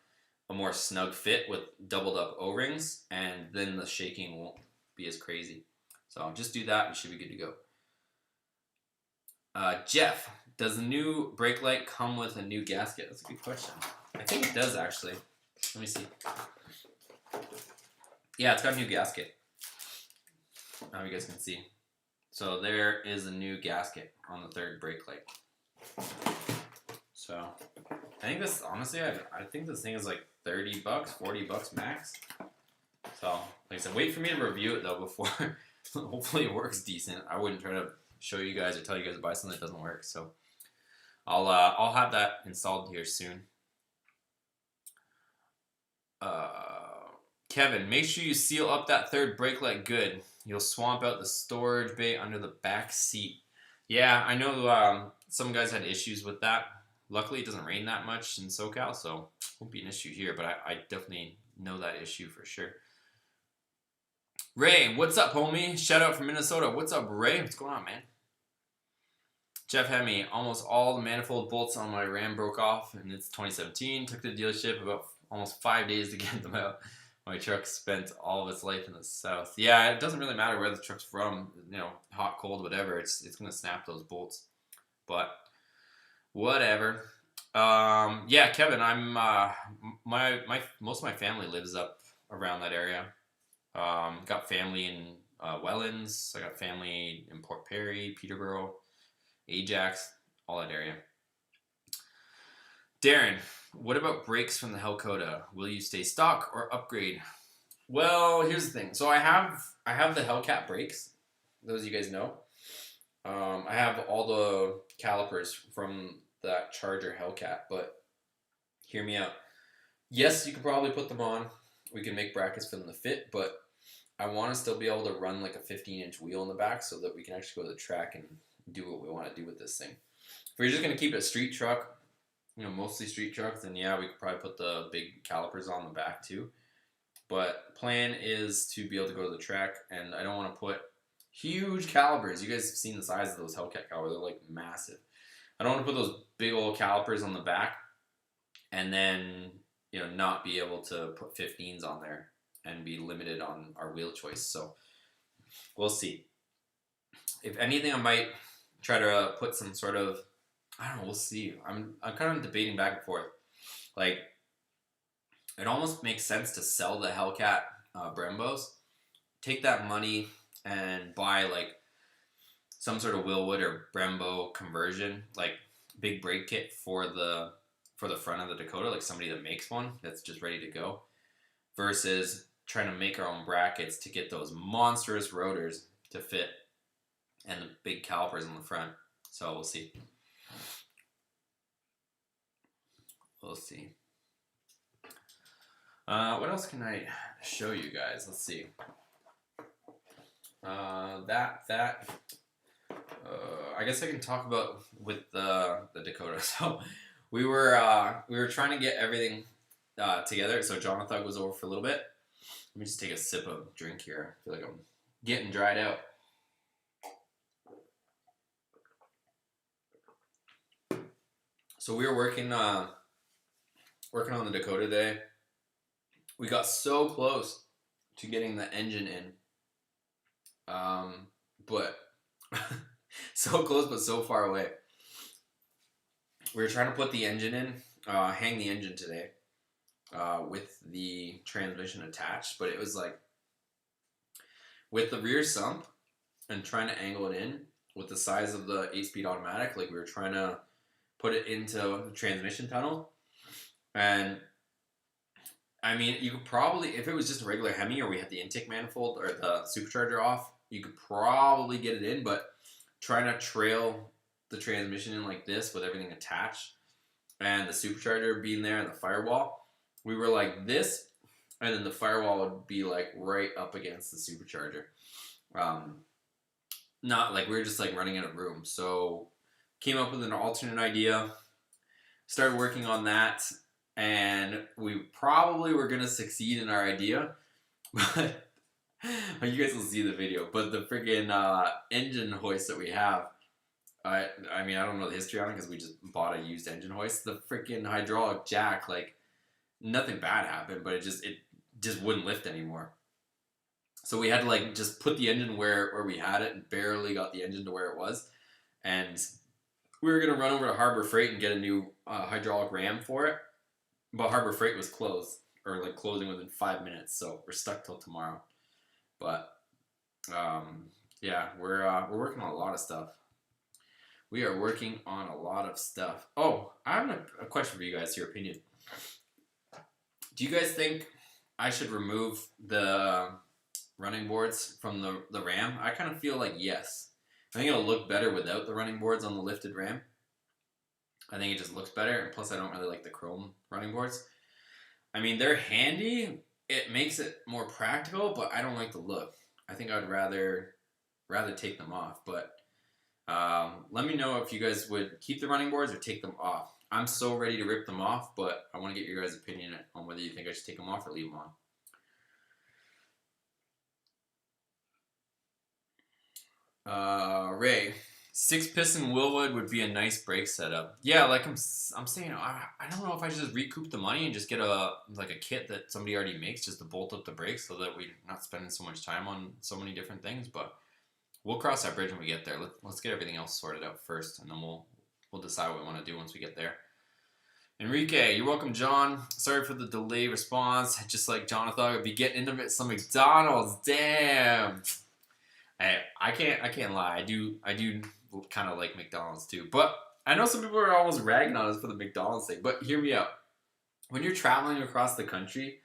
a more snug fit with doubled up O-rings, and then the shaking won't be as crazy. So just do that, you should be good to go. Jeff, does the new brake light come with a new gasket? That's a good question. I think it does, actually. Let me see. Yeah, it's got a new gasket. Now you guys can see. So there is a new gasket on the third brake light. So I think this, honestly, I think this thing is like $30, $40 max. So like I said, wait for me to review it though before. Hopefully it works decent. I wouldn't try to show you guys or tell you guys to buy something that doesn't work. So I'll have that installed here soon. Kevin, make sure you seal up that third brake light good. You'll swamp out the storage bay under the back seat. Yeah, I know some guys had issues with that. Luckily, it doesn't rain that much in SoCal, so it won't be an issue here, but I definitely know that issue for sure. Ray, what's up, homie? Shout out from Minnesota. What's up, Ray? What's going on, man? Jeff Hemme, almost all the manifold bolts on my Ram broke off, and it's 2017. Took to the dealership about almost 5 days to get them out. My truck spent all of its life in the south. Yeah, it doesn't really matter where the truck's from, you know, hot, cold, whatever. It's gonna snap those bolts. But whatever. Yeah, Kevin, I'm most of my family lives up around that area. Got family in Welland. I got family in Port Perry, Peterborough, Ajax, all that area. Darren, what about brakes from the Hellcoda? Will you stay stock or upgrade? Well, here's the thing. So I have the Hellcat brakes. Those you guys know. I have all the calipers from that Charger Hellcat, but hear me out. Yes, you could probably put them on. We can make brackets for them to fit, but I want to still be able to run like a 15-inch wheel in the back so that we can actually go to the track and do what we want to do with this thing. If we're just going to keep it a street truck, you know, mostly street trucks, then yeah, we could probably put the big calipers on the back too. But plan is to be able to go to the track, and I don't want to put huge calipers. You guys have seen the size of those Hellcat calipers. They're like massive. I don't want to put those big old calipers on the back and then, you know, not be able to put 15s on there and be limited on our wheel choice. So we'll see. If anything, I might try to put some sort of, I don't know, we'll see. I'm kind of debating back and forth. Like, it almost makes sense to sell the Hellcat Brembos, take that money and buy like some sort of Willwood or Brembo conversion, like big brake kit for the front of the Dakota, like somebody that makes one that's just ready to go, versus trying to make our own brackets to get those monstrous rotors to fit and the big calipers on the front. So we'll see. We'll see. What else can I show you guys? Let's see. I guess I can talk about with the Dakota. So we were trying to get everything together. So Jonathan was over for a little bit. Let me just take a sip of drink here. I feel like I'm getting dried out. So we were working on the Dakota today. We got so close to getting the engine in, but so close but so far away. We were trying to put the engine in, hang the engine today, with the transmission attached, but it was like with the rear sump and trying to angle it in with the size of the 8-speed automatic, like we were trying to put it into the transmission tunnel. And I mean, you could probably, if it was just a regular Hemi or we had the intake manifold or the supercharger off, you could probably get it in, but trying to trail the transmission in like this with everything attached and the supercharger being there and the firewall, we were like this, and then the firewall would be like right up against the supercharger. Not like we were just like running in a room. So came up with an alternate idea, started working on that, and we probably were gonna succeed in our idea, but you guys will see the video. But the freaking engine hoist that we have, I mean, I don't know the history on it because we just bought a used engine hoist. The freaking hydraulic jack, like nothing bad happened, but it just wouldn't lift anymore. So we had to like just put the engine where we had it and barely got the engine to where it was, and we were gonna run over to Harbor Freight and get a new hydraulic ram for it, but Harbor Freight was closed, or like closing within 5 minutes, so we're stuck till tomorrow. But yeah, we're working on a lot of stuff. We are working on a lot of stuff. Oh, I have a question for you guys. Your opinion. Do you guys think I should remove the running boards from the ram? I kind of feel like yes. I think it'll look better without the running boards on the lifted ram. I think it just looks better, and plus I don't really like the chrome running boards. I mean, they're handy. It makes it more practical, but I don't like the look. I think I'd rather take them off. But let me know if you guys would keep the running boards or take them off. I'm so ready to rip them off, but I want to get your guys' opinion on whether you think I should take them off or leave them on. Ray, 6-piston Willwood would be a nice brake setup. Yeah, like I'm saying, I don't know if I should just recoup the money and just get a kit that somebody already makes just to bolt up the brakes so that we're not spending so much time on so many different things. But we'll cross that bridge when we get there. Let's get everything else sorted out first, and then we'll decide what we want to do once we get there. Enrique, you're welcome, John. Sorry for the delayed response. Just like Jonathan, I'd be getting into some McDonald's. Damn. I can't lie. I do kind of like McDonald's too. But I know some people are almost ragging on us for the McDonald's thing. But hear me out. When you're traveling across the country,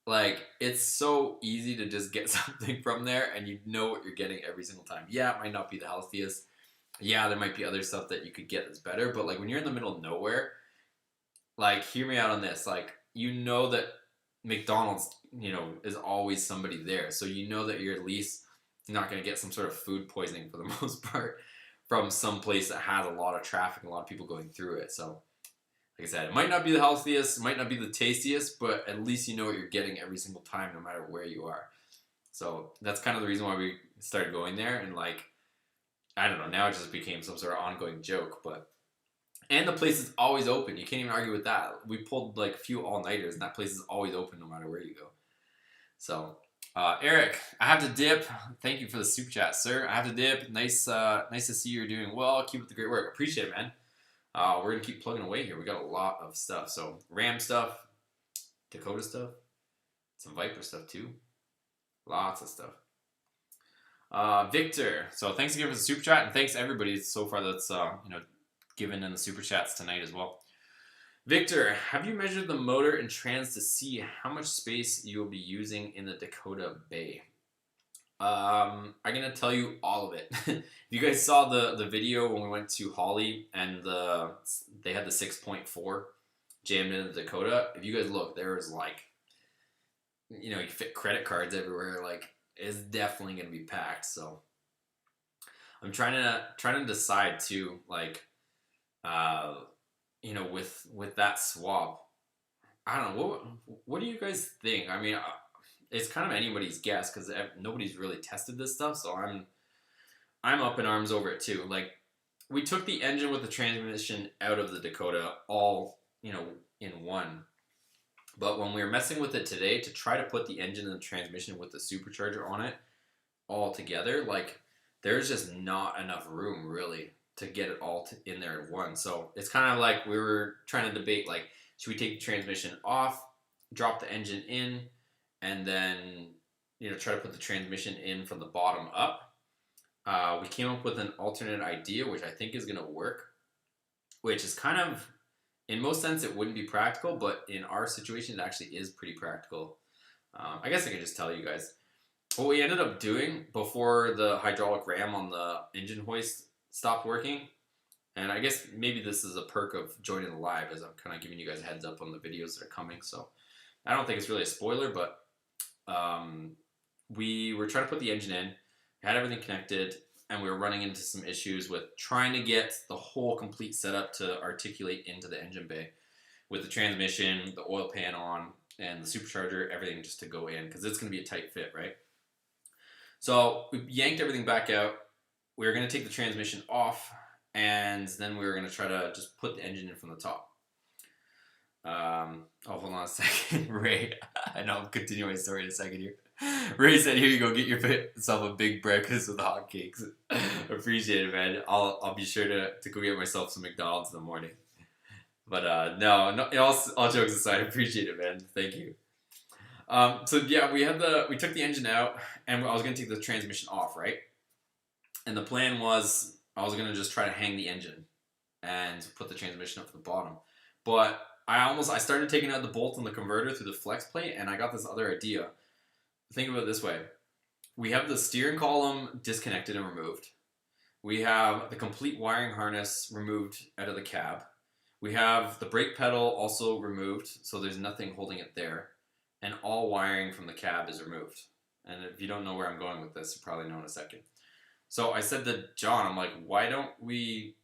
like, it's so easy to just get something from there and you know what you're getting every single time. Yeah, it might not be the healthiest. Yeah, there might be other stuff that you could get that's better. But like when you're in the middle of nowhere, like, hear me out on this. Like, you know that McDonald's, is always somebody there. So you know that you're at least not going to get some sort of food poisoning for the most part from some place that has a lot of traffic and a lot of people going through it. So, like I said, it might not be the healthiest, it might not be the tastiest, but at least you know what you're getting every single time, no matter where you are. So that's kind of the reason why we started going there. And like, I don't know, now it just became some sort of ongoing joke, but... And the place is always open. You can't even argue with that. We pulled like a few all-nighters, and that place is always open no matter where you go. So, Eric, I have to dip. Thank you for the soup chat, sir. I have to dip. Nice to see you're doing well. Keep up the great work. Appreciate it, man. We're going to keep plugging away here. We got a lot of stuff. So, Ram stuff, Dakota stuff, some Viper stuff too. Lots of stuff. Victor. So, thanks again for the soup chat, and thanks to everybody so far that's, given in the super chats tonight as well. Victor, have you measured the motor and trans to see how much space you will be using in the Dakota Bay? I'm gonna tell you all of it. If you guys saw the video when we went to Holly and they had the 6.4 jammed in the Dakota, if you guys look, there was like, you fit credit cards everywhere. Like, it's definitely gonna be packed. So I'm trying to decide too, like, with that swap, I don't know, what do you guys think? I mean, it's kind of anybody's guess because nobody's really tested this stuff, so I'm up in arms over it too. Like, we took the engine with the transmission out of the Dakota all, in one. But when we were messing with it today to try to put the engine and the transmission with the supercharger on it all together, like, there's just not enough room really to get it all in there at once. So it's kind of like we were trying to debate, like, should we take the transmission off, drop the engine in, and then, try to put the transmission in from the bottom up. We came up with an alternate idea, which I think is going to work, which is kind of, in most sense, it wouldn't be practical, but in our situation, it actually is pretty practical. I guess I can just tell you guys. What we ended up doing before the hydraulic ram on the engine hoist stopped working, and I guess maybe this is a perk of joining the live, as I'm kind of giving you guys a heads up on the videos that are coming. So I don't think it's really a spoiler, but we were trying to put the engine in, had everything connected, and we were running into some issues with trying to get the whole complete setup to articulate into the engine bay with the transmission, the oil pan on, and the supercharger, everything just to go in, because it's going to be a tight fit, right? So we yanked everything back out. We were going to take the transmission off, and then we were going to try to just put the engine in from the top. Hold on a second, Ray. I know, I'm continuing my story in a second here. Ray said, "Here you go, get yourself a big breakfast with hotcakes." Appreciate it, man. I'll be sure to go get myself some McDonald's in the morning. But no, all jokes aside, appreciate it, man. Thank you. So yeah, we took the engine out, and I was gonna take the transmission off, right? And the plan was I was gonna just try to hang the engine and put the transmission up to the bottom. But I started taking out the bolt on the converter through the flex plate, and I got this other idea. Think of it this way: we have the steering column disconnected and removed. We have the complete wiring harness removed out of the cab. We have the brake pedal also removed, so there's nothing holding it there. And all wiring from the cab is removed. And if you don't know where I'm going with this, you probably know in a second. So I said to John, I'm like, why don't we,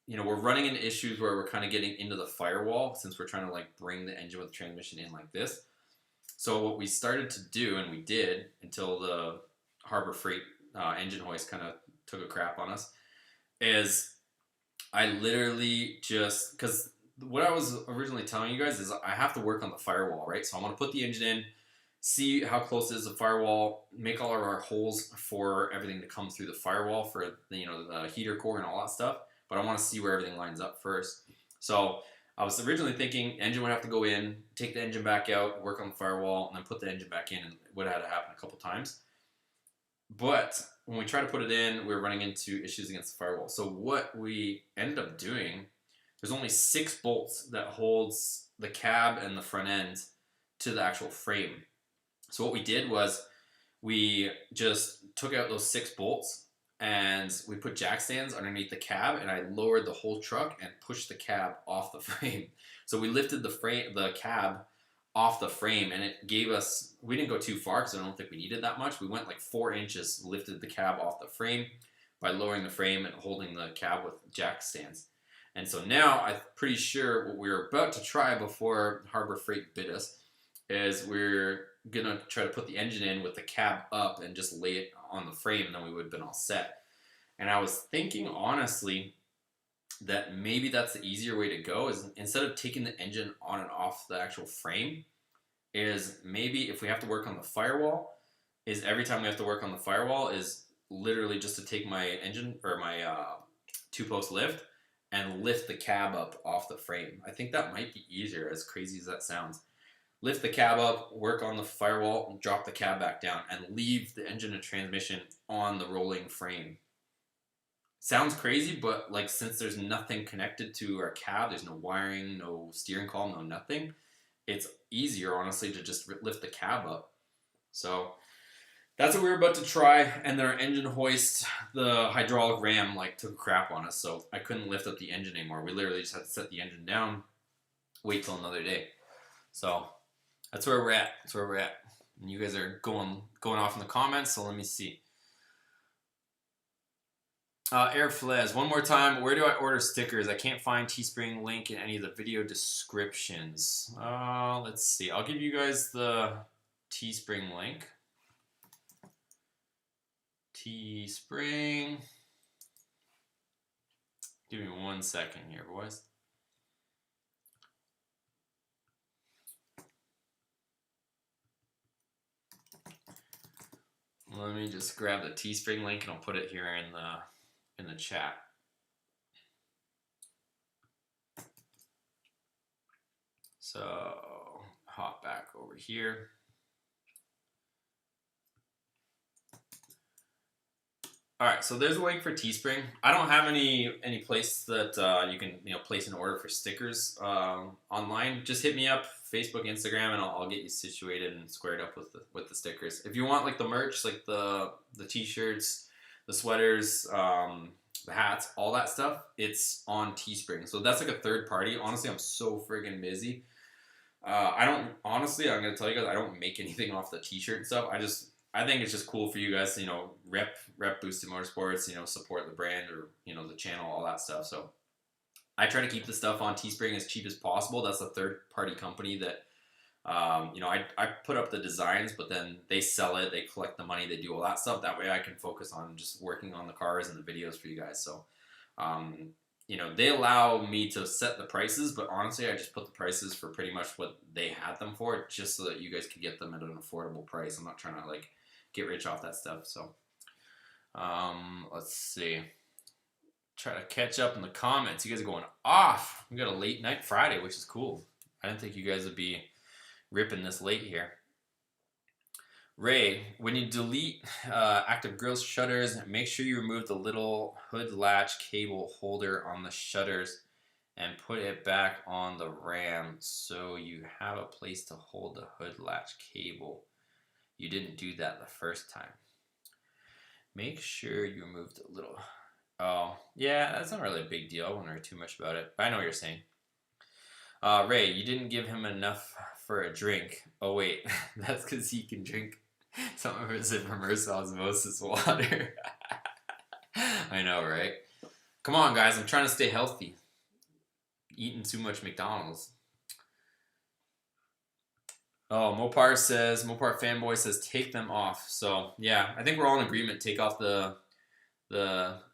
we're running into issues where we're kind of getting into the firewall since we're trying to like bring the engine with the transmission in like this. So what we started to do, and we did until the Harbor Freight engine hoist kind of took a crap on us, is I literally just, because what I was originally telling you guys is I have to work on the firewall, right? So I want to put the engine in, see how close it is to the firewall, make all of our holes for everything to come through the firewall for the heater core and all that stuff. But I want to see where everything lines up first. So I was originally thinking engine would have to go in, take the engine back out, work on the firewall, and then put the engine back in, and it would have had to happen a couple times. But when we tried to put it in, we were running into issues against the firewall. So what we ended up doing, there's only 6 bolts that holds the cab and the front end to the actual frame. So what we did was we just took out those 6 bolts and we put jack stands underneath the cab, and I lowered the whole truck and pushed the cab off the frame. So we lifted the cab off the frame, and it gave us, we didn't go too far because I don't think we needed that much. We went like 4 inches, lifted the cab off the frame by lowering the frame and holding the cab with jack stands. And so now I'm pretty sure what we were about to try before Harbor Freight bit us is we're going to try to put the engine in with the cab up and just lay it on the frame, and then we would have been all set. And I was thinking, honestly, that maybe that's the easier way to go, is instead of taking the engine on and off the actual frame, is maybe if we have to work on the firewall, is every time we have to work on the firewall is literally just to take my engine or my 2-post lift and lift the cab up off the frame. I think that might be easier, as crazy as that sounds. Lift the cab up, work on the firewall, and drop the cab back down, and leave the engine and transmission on the rolling frame. Sounds crazy, but like since there's nothing connected to our cab, there's no wiring, no steering column, no nothing, it's easier, honestly, to just lift the cab up. So that's what we were about to try, and then our engine hoist, the hydraulic ram, like took a crap on us, so I couldn't lift up the engine anymore. We literally just had to set the engine down, wait till another day. So that's where we're at. And you guys are going off in the comments, so let me see. Airflez, one more time. Where do I order stickers? I can't find Teespring link in any of the video descriptions. Let's see. I'll give you guys the Teespring link. Teespring. Give me 1 second here, boys. Let me just grab the Teespring link and I'll put it here in the chat. So hop back over here. All right, so there's a link for Teespring. I don't have any place that you can place an order for stickers online. Just hit me up, Facebook, Instagram, and I'll get you situated and squared up with the stickers. If you want like the merch, like the t-shirts, the sweaters, the hats, all that stuff, it's on Teespring. So that's like a third party. Honestly, I'm so friggin' busy. I'm gonna tell you guys, I don't make anything off the t-shirt and stuff. I think it's just cool for you guys to, rep Boosted Motorsports, support the brand or, the channel, all that stuff. So I try to keep the stuff on Teespring as cheap as possible. That's a third-party company that, I put up the designs, but then they sell it, they collect the money, they do all that stuff. That way I can focus on just working on the cars and the videos for you guys. So you know, they allow me to set the prices, but honestly, I just put the prices for pretty much what they had them for, just so that you guys could get them at an affordable price. I'm not trying to like get rich off that stuff. So, let's see. Try to catch up in the comments. You guys are going off. We got a late night Friday, which is cool. I didn't think you guys would be ripping this late here. Ray, when you delete active grill shutters, make sure you remove the little hood latch cable holder on the shutters and put it back on the ram so you have a place to hold the hood latch cable. You didn't do that the first time. Make sure you remove the little... Oh, yeah, that's not really a big deal. I won't worry too much about it. But I know what you're saying. Ray, you didn't give him enough for a drink. Oh, wait. That's because he can drink some of it from Earth's osmosis water. I know, right? Come on, guys. I'm trying to stay healthy. Eating too much McDonald's. Oh, Mopar fanboy says, take them off. So, yeah, I think we're all in agreement. Take off the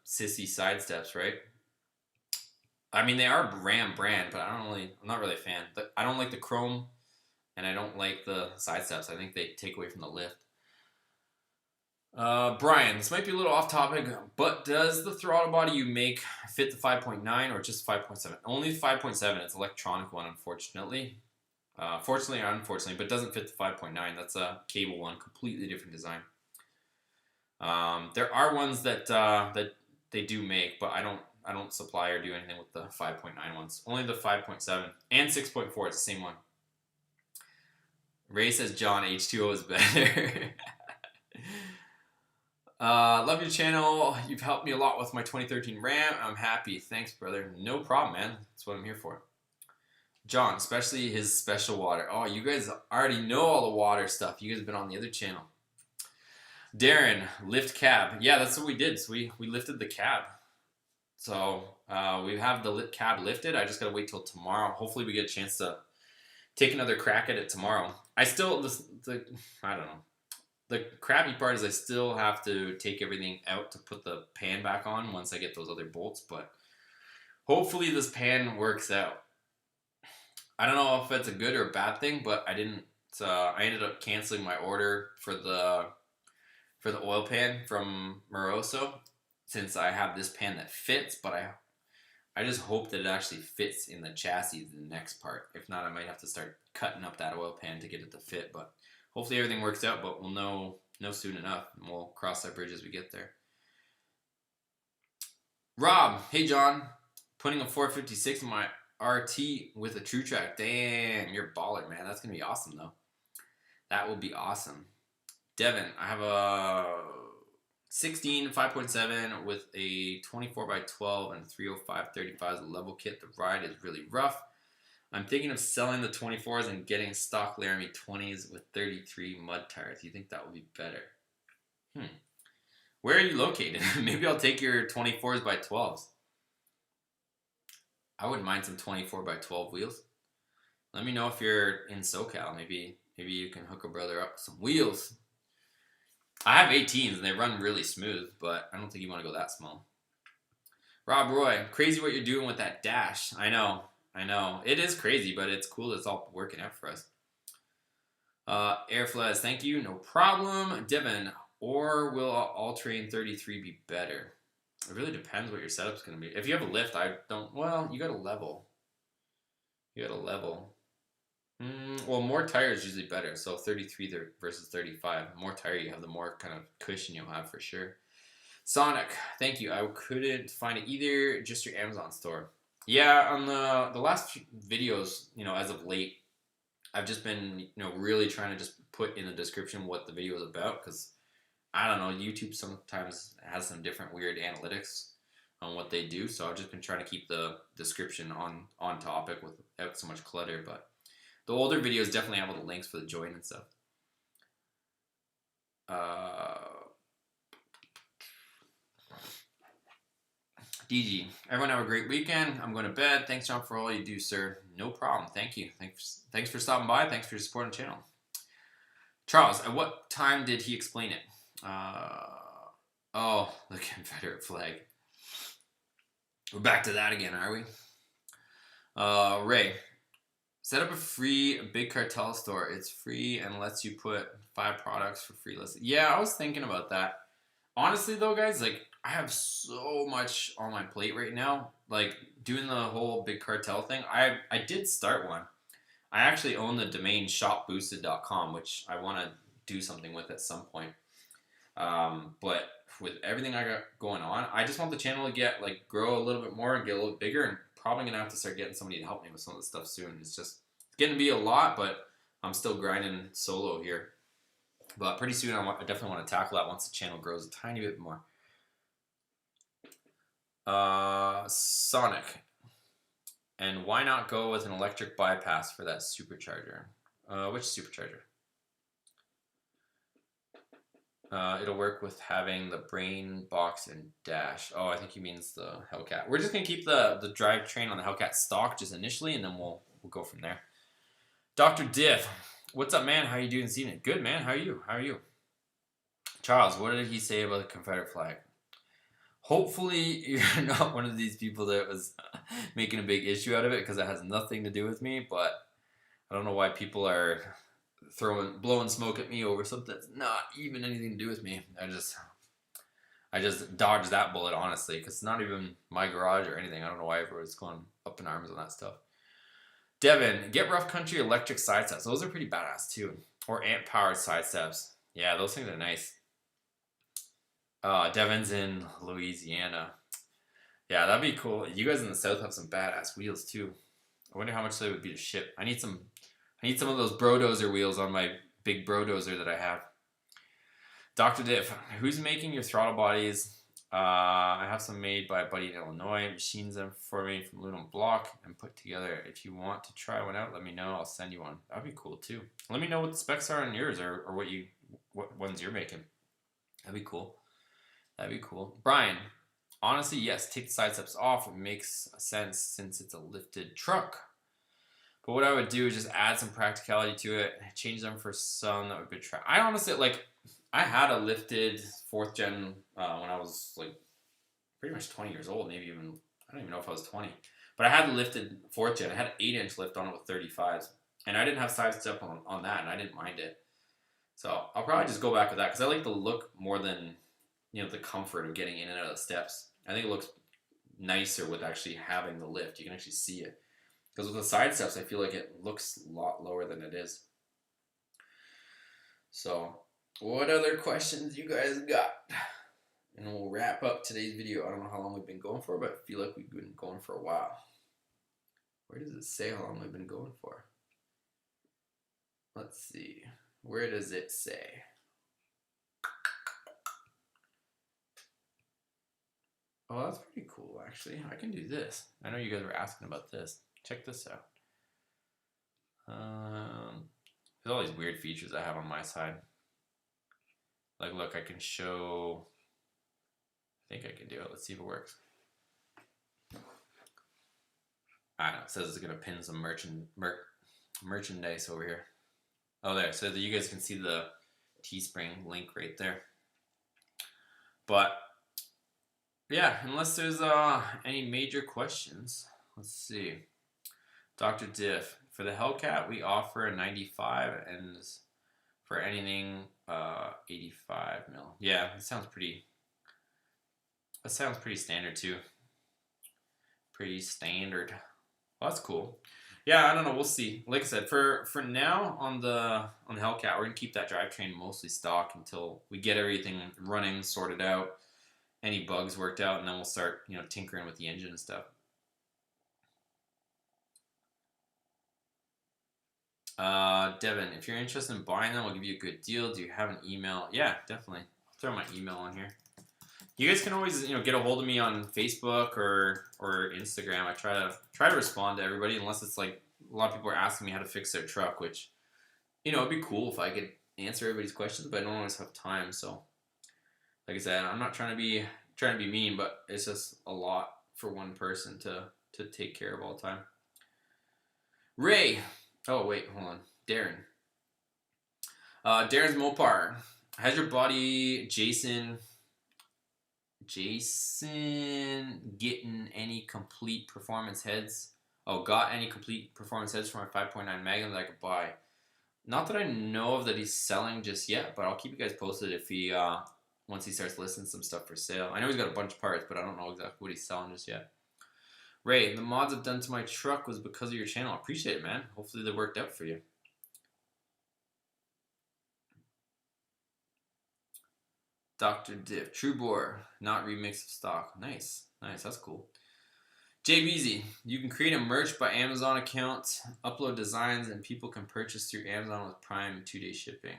sissy side steps, right? I mean, they are Ram brand, but I'm not really a fan. I don't like the chrome, and I don't like the side steps. I think they take away from the lift. Brian, this might be a little off topic, but does the throttle body you make fit the 5.9 or just 5.7? Only 5.7. It's an electronic one, unfortunately. Fortunately or unfortunately, but doesn't fit the 5.9. That's a cable one, completely different design. There are ones that they do make, but I don't supply or do anything with the 5.9 ones. Only the 5.7 and 6.4. It's the same one. Ray says John H2O is better. Love your channel. You've helped me a lot with my 2013 Ram. I'm happy. Thanks, brother. No problem, man. That's what I'm here for. John, especially his special water. Oh, you guys already know all the water stuff. You guys have been on the other channel. Darren, lift cab. Yeah, that's what we did. So we lifted the cab. So we have the cab lifted. I just got to wait till tomorrow. Hopefully we get a chance to take another crack at it tomorrow. I don't know. The crappy part is I still have to take everything out to put the pan back on once I get those other bolts. But hopefully this pan works out. I don't know if it's a good or a bad thing, but I ended up canceling my order for the oil pan from Moroso, since I have this pan that fits, but I just hope that it actually fits in the chassis, the next part. If not, I might have to start cutting up that oil pan to get it to fit, but hopefully everything works out, but we'll know soon enough, and we'll cross that bridge as we get there. Rob, hey John, putting a 456 in my RT with a True Track. Damn, you're a baller, man. That's going to be awesome, though. That will be awesome. Devin, I have a 16 5.7 with a 24x12 and 305/35 level kit. The ride is really rough. I'm thinking of selling the 24s and getting stock Laramie 20s with 33 mud tires. You think that would be better? Where are you located? Maybe I'll take your 24s by 12s. I wouldn't mind some 24x12 wheels. Let me know if you're in SoCal. Maybe you can hook a brother up with some wheels. I have 18s and they run really smooth, but I don't think you want to go that small. Rob Roy, crazy what you're doing with that dash. I know. It is crazy, but it's cool. It's all working out for us. Airflash, thank you. No problem. Devin, or will All-Terrain 33 be better? It really depends what your setup's going to be. If you have a lift, you got to level. Well, more tires is usually better. So 33 versus 35. The more tire you have, the more kind of cushion you'll have for sure. Sonic, thank you. I couldn't find it either. Just your Amazon store. Yeah, on the last few videos, as of late, I've just been, really trying to just put in the description what the video is about, because I don't know, YouTube sometimes has some different weird analytics on what they do, so I've just been trying to keep the description on topic without so much clutter, but the older videos definitely have all the links for the join and stuff. DG, everyone have a great weekend. I'm going to bed. Thanks, John, for all you do, sir. No problem. Thank you. Thanks for stopping by. Thanks for your support on the channel. Charles, at what time did he explain it? The Confederate flag. We're back to that again, are we? Ray, set up a free big cartel store. It's free and lets you put 5 products for free list. Yeah, I was thinking about that. Honestly, though, guys, like I have so much on my plate right now. Like doing the whole big cartel thing. I did start one. I actually own the domain shopboosted.com, which I want to do something with at some point. But with everything I got going on, I just want the channel to get like grow a little bit more and get a little bigger, and probably gonna have to start getting somebody to help me with some of this stuff soon. It's getting to be a lot, but I'm still grinding solo here. But pretty soon, I definitely want to tackle that once the channel grows a tiny bit more. Sonic. And why not go with an electric bypass for that supercharger? Which supercharger? It'll work with having the brain box and dash. Oh, I think he means the Hellcat. We're just gonna keep the drivetrain on the Hellcat stock just initially, and then we'll go from there. Dr. Diff, what's up, man? How you doing this evening? Good, man. How are you? How are you? Charles, what did he say about the Confederate flag? Hopefully, you're not one of these people that was making a big issue out of it, because it has nothing to do with me. But I don't know why people are blowing smoke at me over something that's not even anything to do with me. I just dodged that bullet, honestly, because it's not even my garage or anything. I don't know why everyone's going up in arms on that stuff. Devin, get rough country electric side steps. Those are pretty badass too. Or amp powered side steps. Yeah, those things are nice. Devin's in Louisiana. Yeah, that'd be cool. You guys in the south have some badass wheels too. I wonder how much they would be to ship. I need some of those Brodozer wheels on my big Brodozer that I have. Dr. Diff, who's making your throttle bodies? I have some made by a buddy in Illinois. Machines them for me from Luna Block and put together. If you want to try one out, let me know. I'll send you one. That'd be cool too. Let me know what the specs are on yours, or what ones you're making. That'd be cool. That'd be cool. Brian, honestly, yes, take the side steps off. It makes sense since it's a lifted truck. But what I would do is just add some practicality to it, change them for some that would be try. I honestly, like, I had a lifted 4th gen when I was, like, pretty much 20 years old, maybe even, I don't even know if I was 20. But I had a lifted 4th gen. I had an 8-inch lift on it with 35s. And I didn't have side step on that, and I didn't mind it. So I'll probably just go back with that, because I like the look more than, you know, the comfort of getting in and out of the steps. I think it looks nicer with actually having the lift. You can actually see it. Because with the side steps, I feel like it looks a lot lower than it is. So, what other questions you guys got? And we'll wrap up today's video. I don't know how long we've been going for, but I feel like we've been going for a while. Where does it say how long we've been going for? Let's see. Where does it say? Oh, that's pretty cool, actually. I can do this. I know you guys were asking about this. Check this out. There's all these weird features I have on my side. Like, look, I can show. I think I can do it. Let's see if it works. I don't know. It says it's gonna pin some merchandise over here. Oh, there. So that you guys can see the Teespring link right there. But yeah, unless there's any major questions, let's see. Dr. Diff, for the Hellcat, we offer a 95, and for anything 85 mil. Yeah, that sounds pretty standard too. Pretty standard. Well, that's cool. Yeah, I don't know. We'll see. Like I said, for now on the Hellcat, we're gonna keep that drivetrain mostly stock until we get everything running, sorted out, any bugs worked out, and then we'll start, you know, tinkering with the engine and stuff. Devin, if you're interested in buying them, I'll give you a good deal. Do you have an email? Yeah, definitely. I'll throw my email on here. You guys can always, you know, get a hold of me on Facebook or Instagram. I try to respond to everybody, unless it's like a lot of people are asking me how to fix their truck, which, you know, it'd be cool if I could answer everybody's questions, but I don't always have time. So, like I said, I'm not trying to be mean, but it's just a lot for one person to take care of all the time. Ray. Oh, wait, hold on. Darren. Darren's Mopar. Has your buddy Jason Jason, getting any complete performance heads? Oh, got any complete performance heads for my 5.9 Magnum that I could buy? Not that I know of that he's selling just yet, but I'll keep you guys posted if he once he starts listing some stuff for sale. I know he's got a bunch of parts, but I don't know exactly what he's selling just yet. Ray, the mods I've done to my truck was because of your channel. I appreciate it, man. Hopefully they worked out for you. Dr. Div, True Bore, not remix of stock. Nice, nice, that's cool. JBZ, you can create a merch by Amazon account, upload designs, and people can purchase through Amazon with Prime 2-day shipping.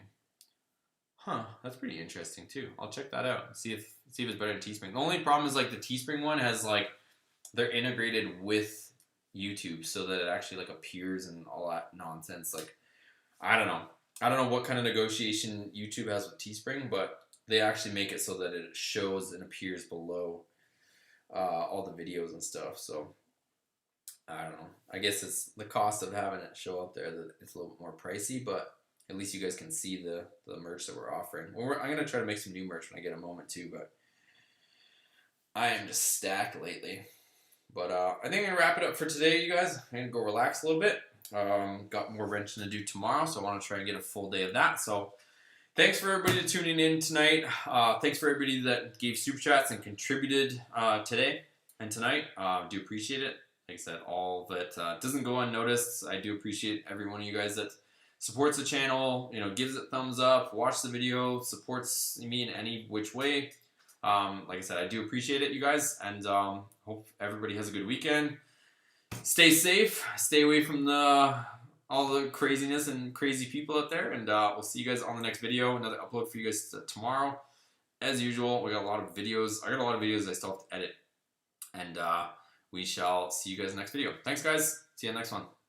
Huh, that's pretty interesting too. I'll check that out and see if it's better than Teespring. The only problem is like the Teespring one has like they're integrated with YouTube so that it actually like appears and all that nonsense. Like I don't know what kind of negotiation YouTube has with Teespring, but they actually make it so that it shows and appears below all the videos and stuff. So I don't know. I guess it's the cost of having it show up there that it's a little bit more pricey, but at least you guys can see the merch that we're offering. I'm gonna try to make some new merch when I get a moment too, but I am just stacked lately. But I think I'm gonna wrap it up for today, you guys. I'm gonna go relax a little bit. Got more wrenching to do tomorrow, so I want to try and get a full day of that. So thanks for everybody tuning in tonight. Thanks for everybody that gave super chats and contributed today and tonight. Do appreciate it. Like I said, all that doesn't go unnoticed. I do appreciate every one of you guys that supports the channel, gives it thumbs up, watch the video, supports me in any which way. Like I said, I do appreciate it, you guys, and hope everybody has a good weekend. Stay safe, stay away from all the craziness and crazy people out there, and we'll see you guys on the next video. Another upload for you guys tomorrow. As usual, we got a lot of videos. I got a lot of videos I still have to edit, and we shall see you guys next video. Thanks, guys. See you next one.